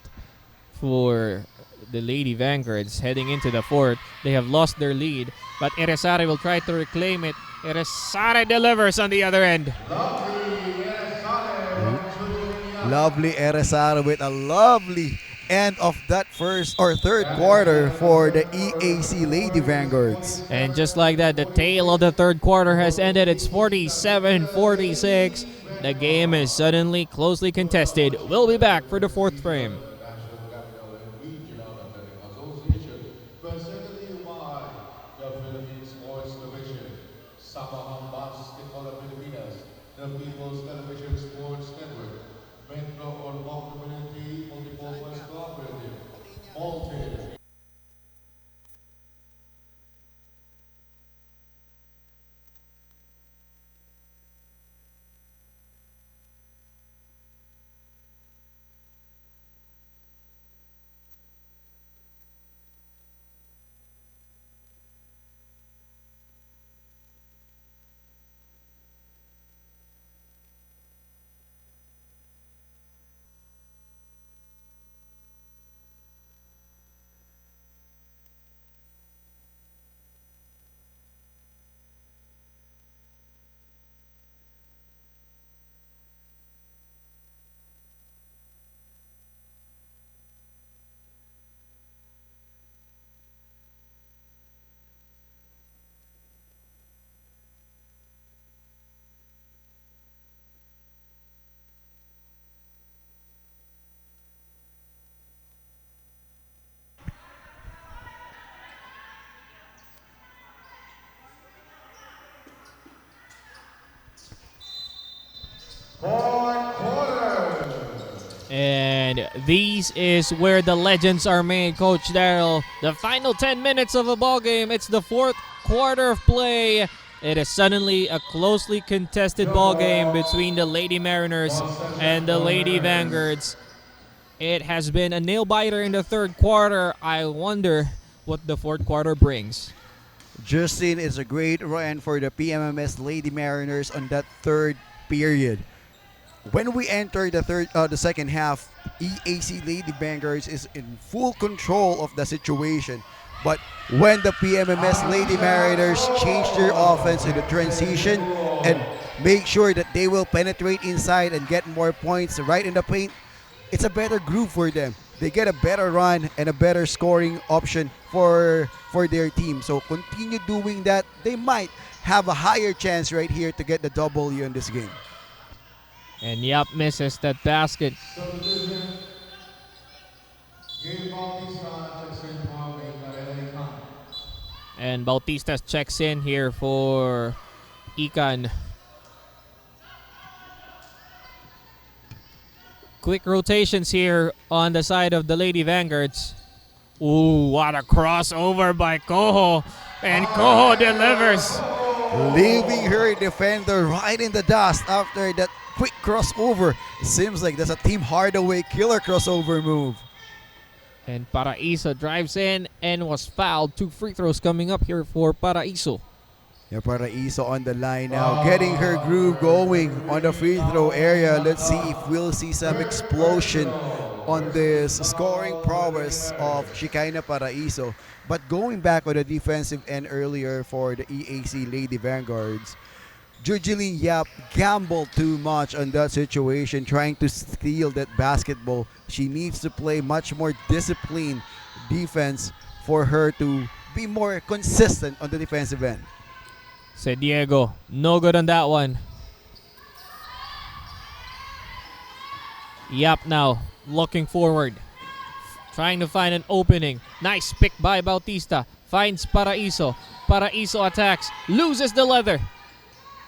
for the Lady Vanguards heading into the fourth. They have lost their lead, but Irizarry will try to reclaim it. Irizarry delivers on the other end. Lovely Eresaro with a lovely end of that first or third quarter for the EAC Lady Vanguards. And just like that, the tail of the third quarter has ended. It's 47-46. The game is suddenly closely contested. We'll be back for the fourth frame. National Capital and Regional Athletic Association, presented by the Philippine Sports Division, Samahang Basketball of Pilipinas, the People's Television Sports Network, Metro Ormoc Community Multipurpose Cooperative, Malton. And these is where the legends are made, Coach Daryl. The final 10 minutes of a ball game. It's the fourth quarter of play. It is suddenly a closely contested ball game between the Lady Mariners and the Lady Vanguards. It has been a nail biter in the third quarter. I wonder what the fourth quarter brings. Justin, is a great run for the PMMS Lady Mariners on that third period. When we enter the second half, EAC Lady Vanguards is in full control of the situation. But when the PMMS Lady Mariners change their offense in the transition and make sure that they will penetrate inside and get more points right in the paint, it's a better groove for them. They get a better run and a better scoring option for their team. So continue doing that. They might have a higher chance right here to get the W in this game. And Yap misses that basket. Subdivision, Gail Bautista checks in for Mika Elikan. And Bautista checks in here for Ikan. Quick rotations here on the side of the Lady Vanguards. Ooh, what a crossover by Koho. And Koho delivers. Leaving her defender right in the dust after that quick crossover. Seems like that's a Team Hardaway killer crossover move. And Paraiso drives in and was fouled. 2 free throws coming up here for Paraiso. Yeah, Paraiso on the line now, getting her groove going on the free throw area. Let's see if we'll see some explosion on this scoring prowess of Shekinah Paraiso. But going back on the defensive end earlier for the EAC Lady Vanguards, Jujeline Yap gambled too much on that situation, trying to steal that basketball. She needs to play much more disciplined defense for her to be more consistent on the defensive end. Said Diego, no good on that one. Yap now, looking forward. Trying to find an opening. Nice pick by Bautista. Finds Paraiso. Paraiso attacks. Loses the leather.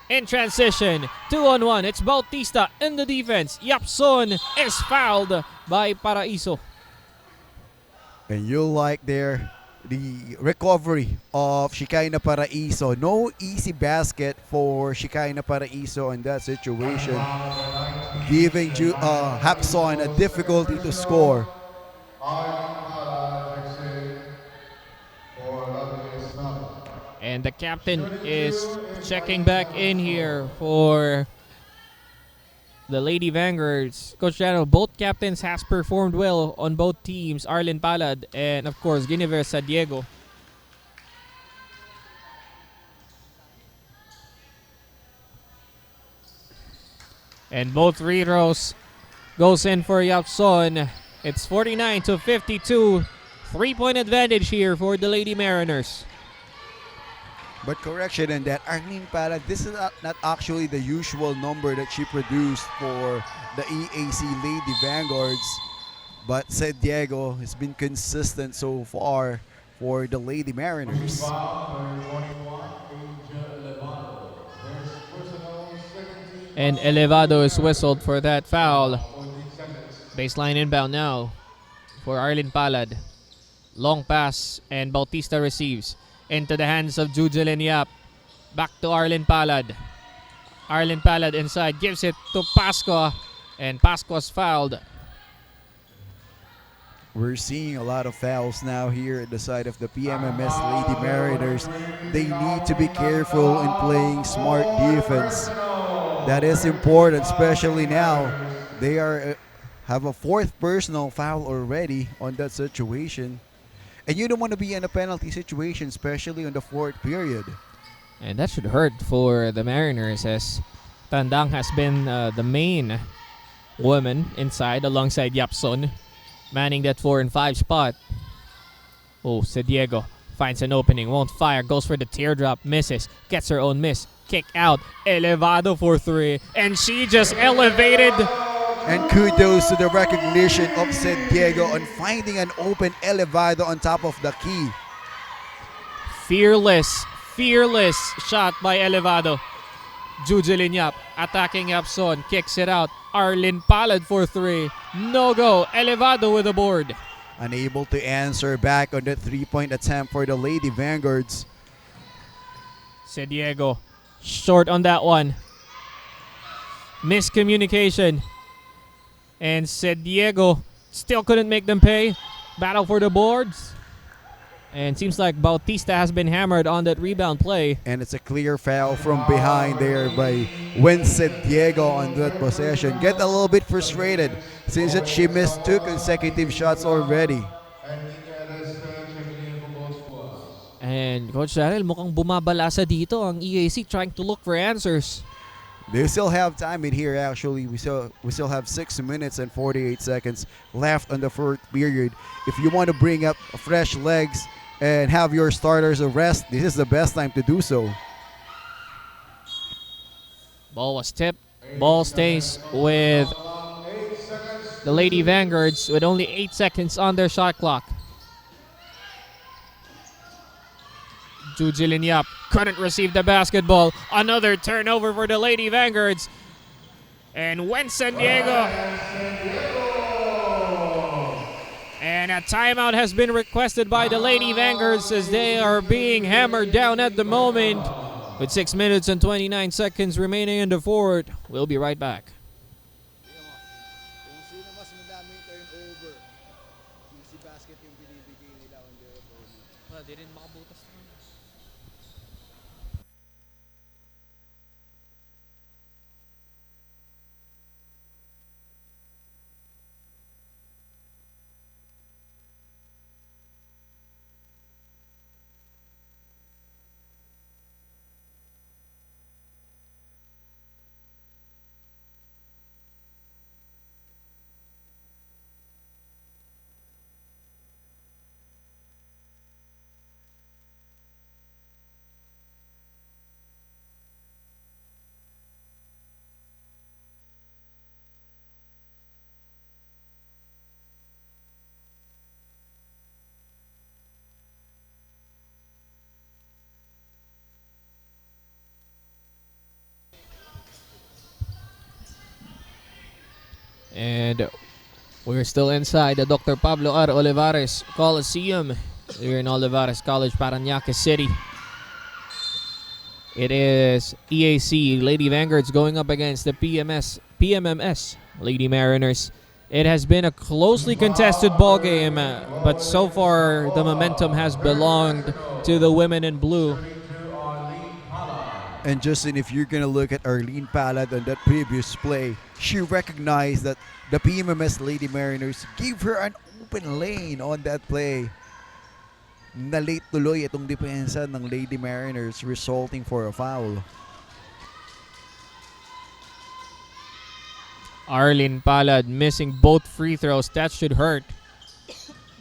In transition. 2-on-1. It's Bautista in the defense. Yapson is fouled by Paraiso. And you'll like there the recovery of Shekinah Paraiso. No easy basket for Shekinah Paraiso in that situation, giving Hapson a difficulty to score. And the captain is checking back in here for the Lady Vanguards. Coach Daniel, both captains has performed well on both teams. Arlen Palad and of course Guinevere Sadiego. And both free throws goes in for Yapson. It's 49 to 52. 3-point advantage here for the Lady Mariners. But correction in that, Arlene Palad, this is not actually the usual number that she produced for the EAC Lady Vanguards. But San Diego has been consistent so far for the Lady Mariners. And Elevado is whistled for that foul. Baseline inbound now for Arlene Palad. Long pass and Bautista receives into the hands of Jujelin Yap. Back to Arlene Palad. Arlene Palad inside, gives it to Pascua, and Pascua's fouled. We're seeing a lot of fouls now here at the side of the PMMS Lady Mariners. They need to be careful in playing smart defense. That is important, especially now. They have a fourth personal foul already on that situation. And you don't want to be in a penalty situation, especially on the fourth period. And that should hurt for the Mariners, as Tandang has been the main woman inside alongside Yapson, manning that 4 and 5 spot. Oh, Diego finds an opening, won't fire, goes for the teardrop, misses, gets her own miss. Kick out, Elevado for 3, and she just elevated. And kudos to the recognition of San Diego on finding an open Elevado on top of the key. Fearless shot by Elevado. Jujelin Yap attacking Yapson, kicks it out. Arlene Palad for 3. No go. Elevado with the board. Unable to answer back on the 3-point attempt for the Lady Vanguards. Diego short on that one. Miscommunication. And Diego still couldn't make them pay. Battle for the boards. And seems like Bautista has been hammered on that rebound play. And it's a clear foul from behind there by Diego on that possession. Get a little bit frustrated since that she missed 2 consecutive shots already. And Coach Daryl, mukhang bumabalasa dito ang EAC, trying to look for answers. They still have time in here actually. We still have 6 minutes and 48 seconds left on the fourth period. If you want to bring up fresh legs and have your starters a rest, this is the best time to do so. Ball was tipped. Ball stays with the Lady Vanguards with only 8 seconds on their shot clock. Jujelin Yap couldn't receive the basketball. Another turnover for the Lady Vanguards. And when San Diego. And a timeout has been requested by the Lady Vanguards as they are being hammered down at the moment. With 6 minutes and 29 seconds remaining in the fourth. We'll be right back. And we're still inside the Dr. Pablo R. Olivares Coliseum here in Olivares College, Parañaque City. It is EAC Lady Vanguards going up against the PMMS Lady Mariners. It has been a closely contested ball game, but so far the momentum has belonged to the women in blue. And Justin, if you're going to look at Arlene Palad on that previous play, she recognized that the PMMS Lady Mariners gave her an open lane on that play. Na-late tuloy itong depensa ng Lady Mariners, resulting for a foul. Arlene Palad missing both free throws. That should hurt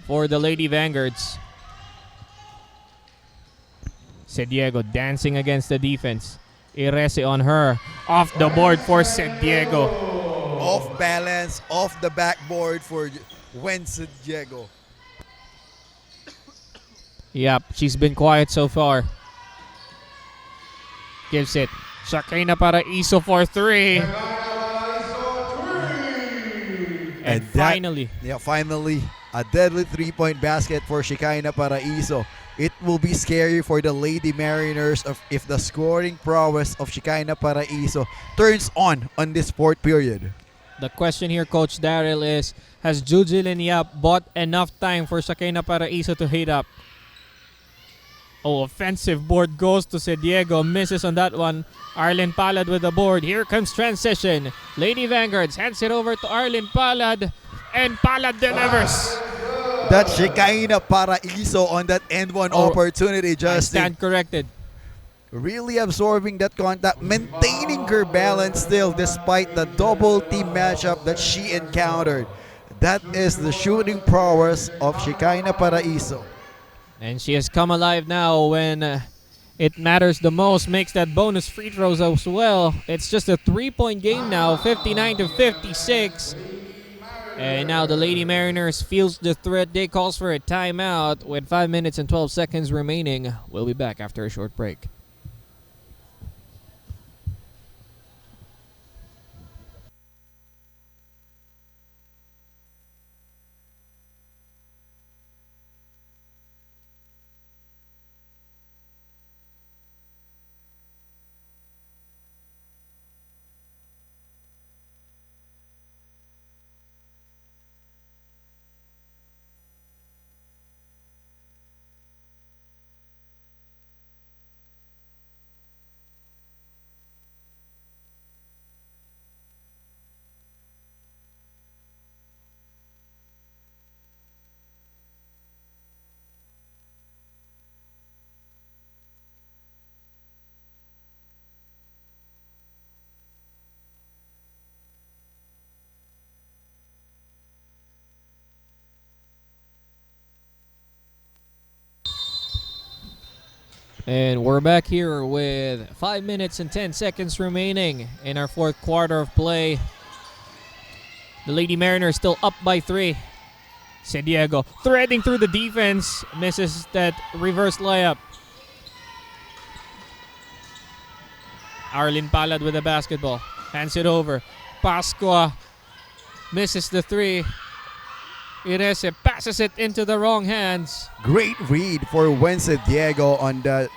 for the Lady Vanguards. Diego dancing against the defense. Irese on her. Off the board for Diego. Off balance, off the backboard for Diego. Yep, she's been quiet so far. Gives it. Shakina Paraiso for 3. And finally. Finally, a deadly 3-point basket for Shekinah Paraiso. It will be scary for the Lady Mariners if the scoring prowess of Shekinah Paraiso turns on this fourth period. The question here, Coach Daryl, is has Jujilin Yap bought enough time for Shekinah Paraiso to hit up? Oh, offensive board goes to Diego. Misses on that one. Arlen Palad with the board. Here comes transition. Lady Vanguards hands it over to Arlen Palad. And Palad delivers. That Shekinah Paraiso on that end one opportunity, Justin. I stand corrected. Really absorbing that contact, maintaining her balance still despite the double team matchup that she encountered. That is the shooting prowess of Shekinah Paraiso. And she has come alive now when it matters the most. Makes that bonus free throws as well. It's just a 3-point game now, 59-56. And now the Lady Mariners feels the threat. They calls for a timeout with 5 minutes and 12 seconds remaining. We'll be back after a short break. And we're back here with 5 minutes and 10 seconds remaining in our fourth quarter of play. The Lady Mariners still up by 3. Diego threading through the defense. Misses that reverse layup. Arlene Palad with the basketball. Hands it over. Pascua misses the 3. Irese passes it into the wrong hands. Great read for Diego on that.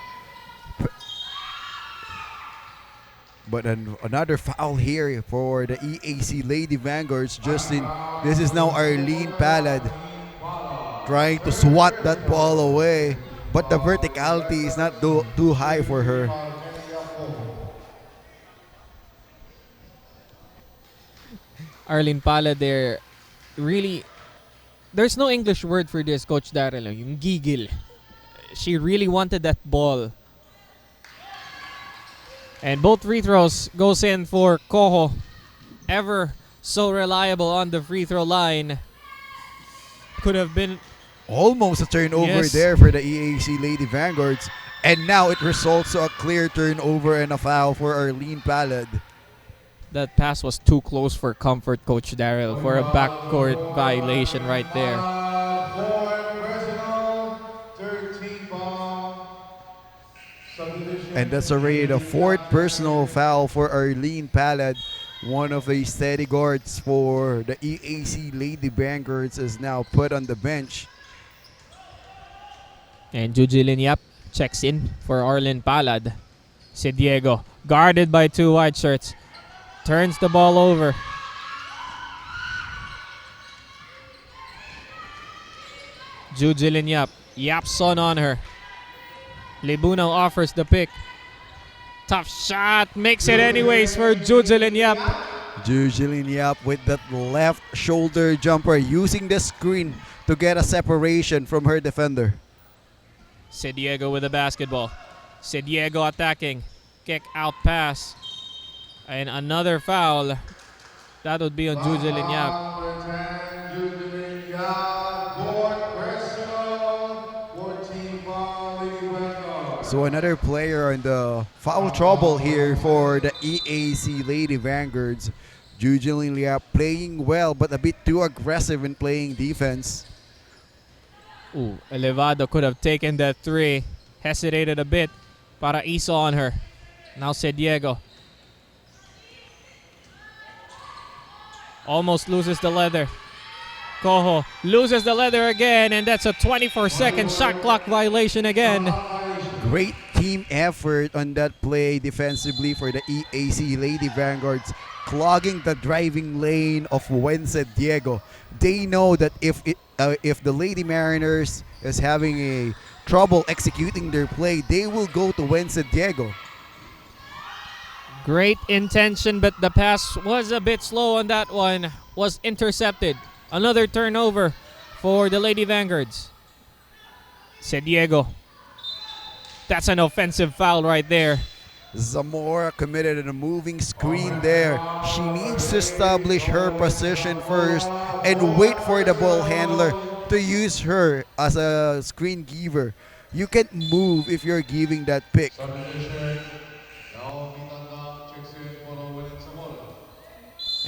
But another foul here for the EAC Lady Vanguards. Justin, this is now Arlene Palad trying to swat that ball away. But the verticality is not too high for her. Arlene Palad there really... There's no English word for this, Coach Daryl. Yung gigil. She really wanted that ball. And both free throws goes in for Koho. Ever so reliable on the free throw line. Could have been... Almost a turnover there for the EAC Lady Vanguards. And now it results to a clear turnover and a foul for Arlene Palad. That pass was too close for comfort, Coach Daryl, for a backcourt violation right there. And that's already the 4th personal foul for Arlene Palad. One of the steady guards for the EAC Lady Vanguards is now put on the bench. And Jujilin Yap checks in for Arlene Palad. Diego guarded by 2 white shirts. Turns the ball over. Jujilin Yap. Yapson on her. Libunao offers the pick. Tough shot. Makes it anyways for Jujilin Yap. Jujilin Yap with that left shoulder jumper using the screen to get a separation from her defender. Diego with the basketball. Diego attacking. Kick out pass. And another foul. That would be on Jujelin Yap. So another player in the foul trouble here for the EAC Lady Vanguards. Jujilin Liap playing well but a bit too aggressive in playing defense. Ooh, Elevado could have taken that three. Hesitated a bit. Paraiso on her. Now San Diego. Almost loses the leather. Coho loses the leather again, and that's a 24-second shot clock violation again. Great team effort on that play defensively for the EAC Lady Vanguards, clogging the driving lane of WOMENS Diego. They know that if the Lady Mariners is having a trouble executing their play, they will go to WOMENS Diego. Great intention, but the pass was a bit slow on that one. Was intercepted. Another turnover for the Lady Vanguards. San Diego. That's an offensive foul right there. Zamora committed a moving screen there. She needs to establish her position first and wait for the ball handler to use her as a screen giver. You can't move if you're giving that pick.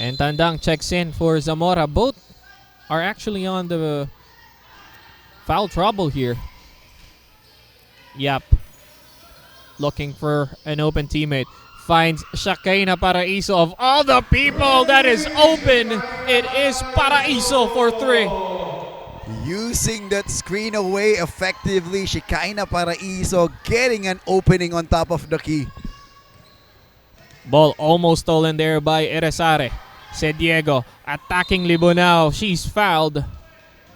And Tandang checks in for Zamora. Both are actually on the foul trouble here. Yap. Looking for an open teammate. Finds Shakaina Paraiso. Of all the people that is open, it is Paraiso for three. Using that screen away effectively, Shikaina Paraiso getting an opening on top of the key. Ball almost stolen there by Eresare. San Diego attacking Libunao. She's fouled.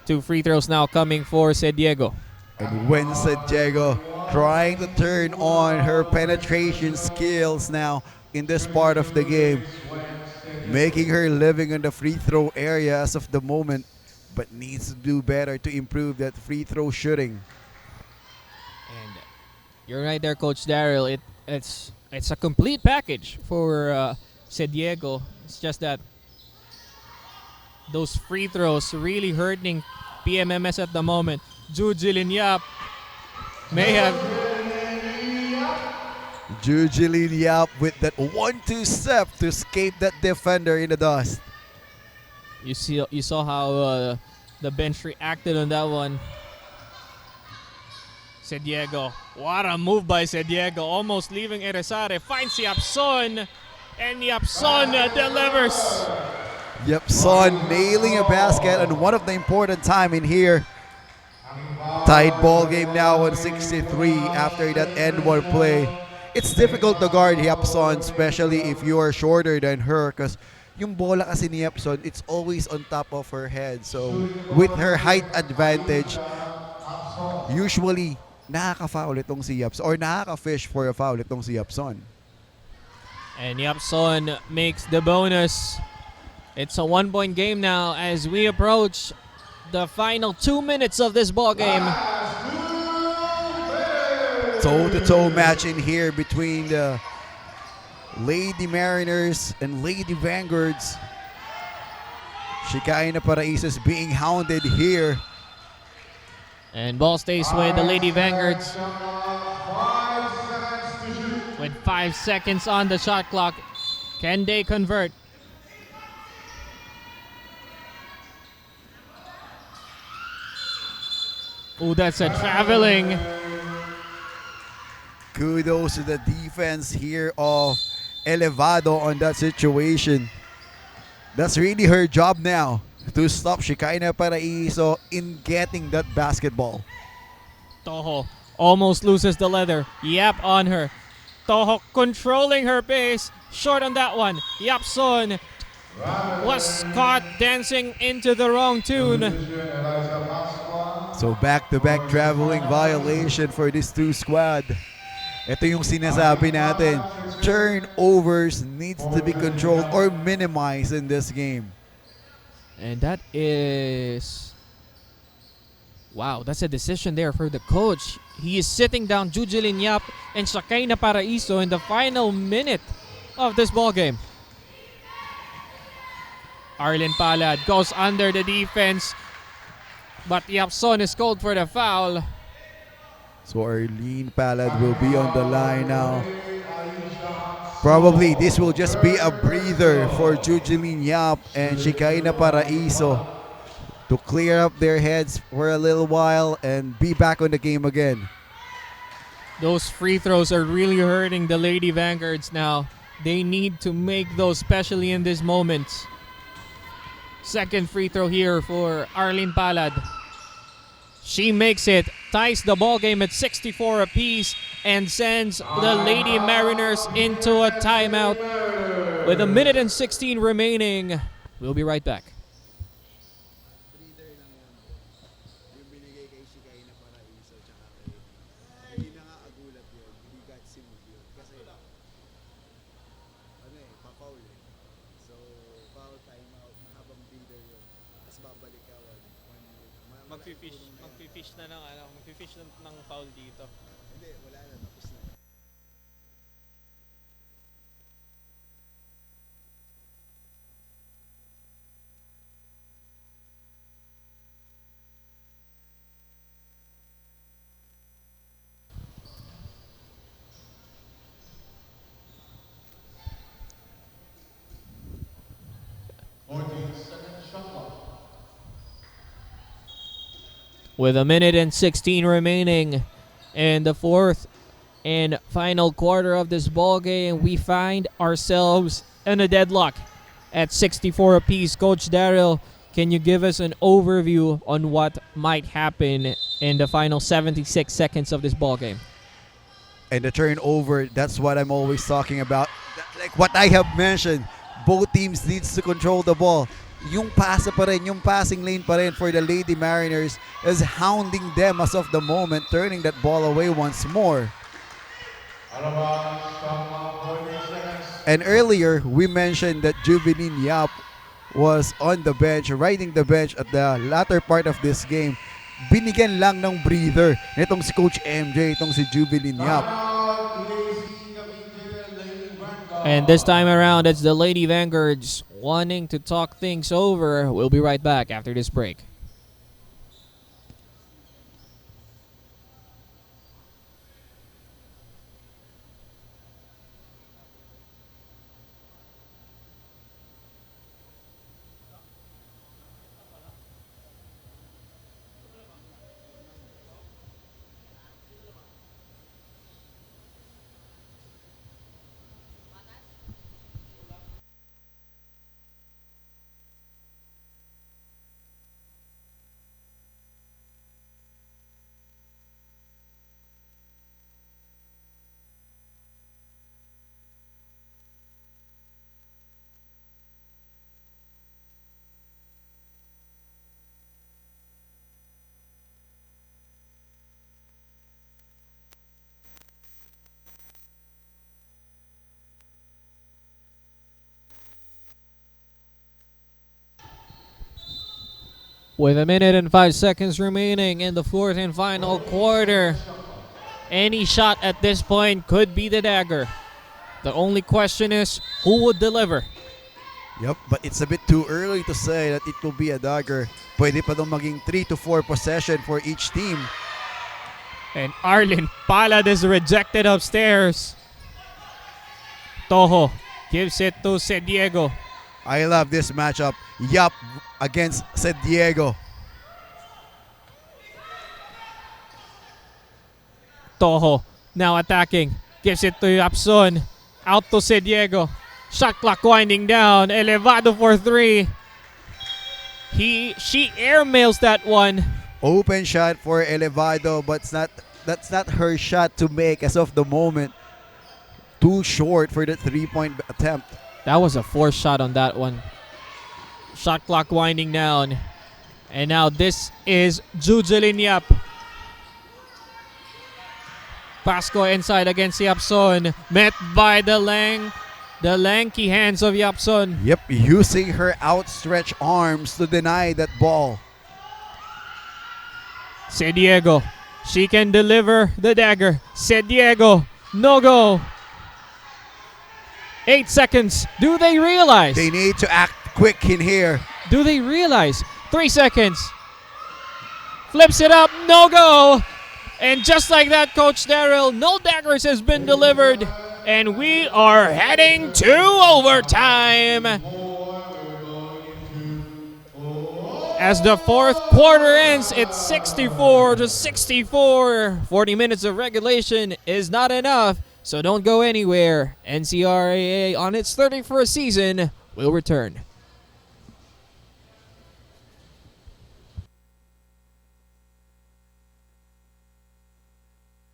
2 free throws now coming for San Diego. And when San Diego trying to turn on her penetration skills now in this part of the game, making her living in the free throw area as of the moment, but needs to do better to improve that free throw shooting. And you're right there, Coach Daryl. It's a complete package for San Diego. It's just that those free throws really hurting PMMS at the moment. Jujilin Yap may have. Jujilin Yap with that 1-2 step to escape that defender in the dust. You saw how the bench reacted on that one. San Diego. What a move by San Diego. Almost leaving Eresare. Finds Yapson. And Yapson delivers. Yapson nailing a basket and one of the important time in here. Tied ball game now on 63 after that end one play. It's difficult to guard Yapson, especially if you are shorter than her, because yung bola kasi ni Yapson, it's always on top of her head. So with her height advantage, usually nakaka-foul itong si Yapson or nakaka-fish for a foul itong si Yapson. And Yapson makes the bonus. It's a 1-point game now as we approach the final 2 minutes of this ball game. Toe-to-toe match in here between the Lady Mariners and Lady Vanguards. Shikaina Paraiso is being hounded here. And ball stays with the Lady Vanguards. With 5 seconds on the shot clock. Can they convert? Oh, that's a traveling. Kudos to the defense here of Elevado on that situation. That's really her job now, to stop Shikaina Paraiso in getting that basketball. Toho almost loses the leather. Yap on her. Toho controlling her pace. Short on that one. Yapson was caught dancing into the wrong tune. So back-to-back traveling violation for this two squad. Ito yung sinasabi natin. Turnovers needs to be controlled or minimized in this game. And that is... Wow, that's a decision there for the coach. He is sitting down Jujilin Yap and Shakaina Paraiso in the final minute of this ball game. Arlene Palad goes under the defense, but Yapson is called for the foul. So Arlene Palad will be on the line now. Probably this will just be a breather for Jujeline Yap and Shikaina Paraiso to clear up their heads for a little while and be back on the game again. Those free throws are really hurting the Lady Vanguards now. They need to make those, especially in this moment. Second free throw here for Arlene Palad. She makes it, ties the ball game at 64 apiece, and sends the Lady Mariners into a timeout with 1:16 remaining. We'll be right back. Magfi-fish ng foul dito. Hindi, wala na, tapos na. With 1:16 remaining in the fourth and final quarter of this ball game, we find ourselves in a deadlock at 64 apiece. Coach Daryl, can you give us an overview on what might happen in the final 76 seconds of this ball game? And the turnover, that's what I'm always talking about. Like what I have mentioned, both teams needs to control the ball. Yung pasa pa rin, yung passing lane pa rin for the Lady Mariners is hounding them as of the moment, turning that ball away once more. And earlier, we mentioned that Jubilin Yap was on the bench, riding the bench at the latter part of this game. Binigyan lang ng breather nitong si Coach MJ, itong si Jubilin Yap. And this time around, it's the Lady Vanguards wanting to talk things over. We'll be right back after this break. With 1:05 remaining in the fourth and final quarter, any shot at this point could be the dagger. The only question is, who would deliver? Yep, but it's a bit too early to say that it will be a dagger. Pwede pa daw maging 3 to 4 possession for each team. And Arlene Palad is rejected upstairs. Toho gives it to Diego. I love this matchup. Yap against San Diego. Toho now attacking. Gives it to Yapson. Out to Diego. Shot clock winding down. Elevado for three. She airmails that one. Open shot for Elevado, but that's not her shot to make as of the moment. Too short for the three-point attempt. That was a forced shot on that one. Shot clock winding down. And now this is Jujelin Yap. Pasco inside against Yapson. Met by the lanky hands of Yapson. Yep, using her outstretched arms to deny that ball. Diego. She can deliver the dagger. Diego. No go. 8 seconds. Do they realize? They need to act quick in here. Do they realize? 3 seconds. Flips it up, no go. And just like that, Coach Daryl, no daggers has been delivered. And we are heading to overtime. As the fourth quarter ends, it's 64-64. 40 minutes of regulation is not enough, so don't go anywhere. NCRAA on its 31st season will return.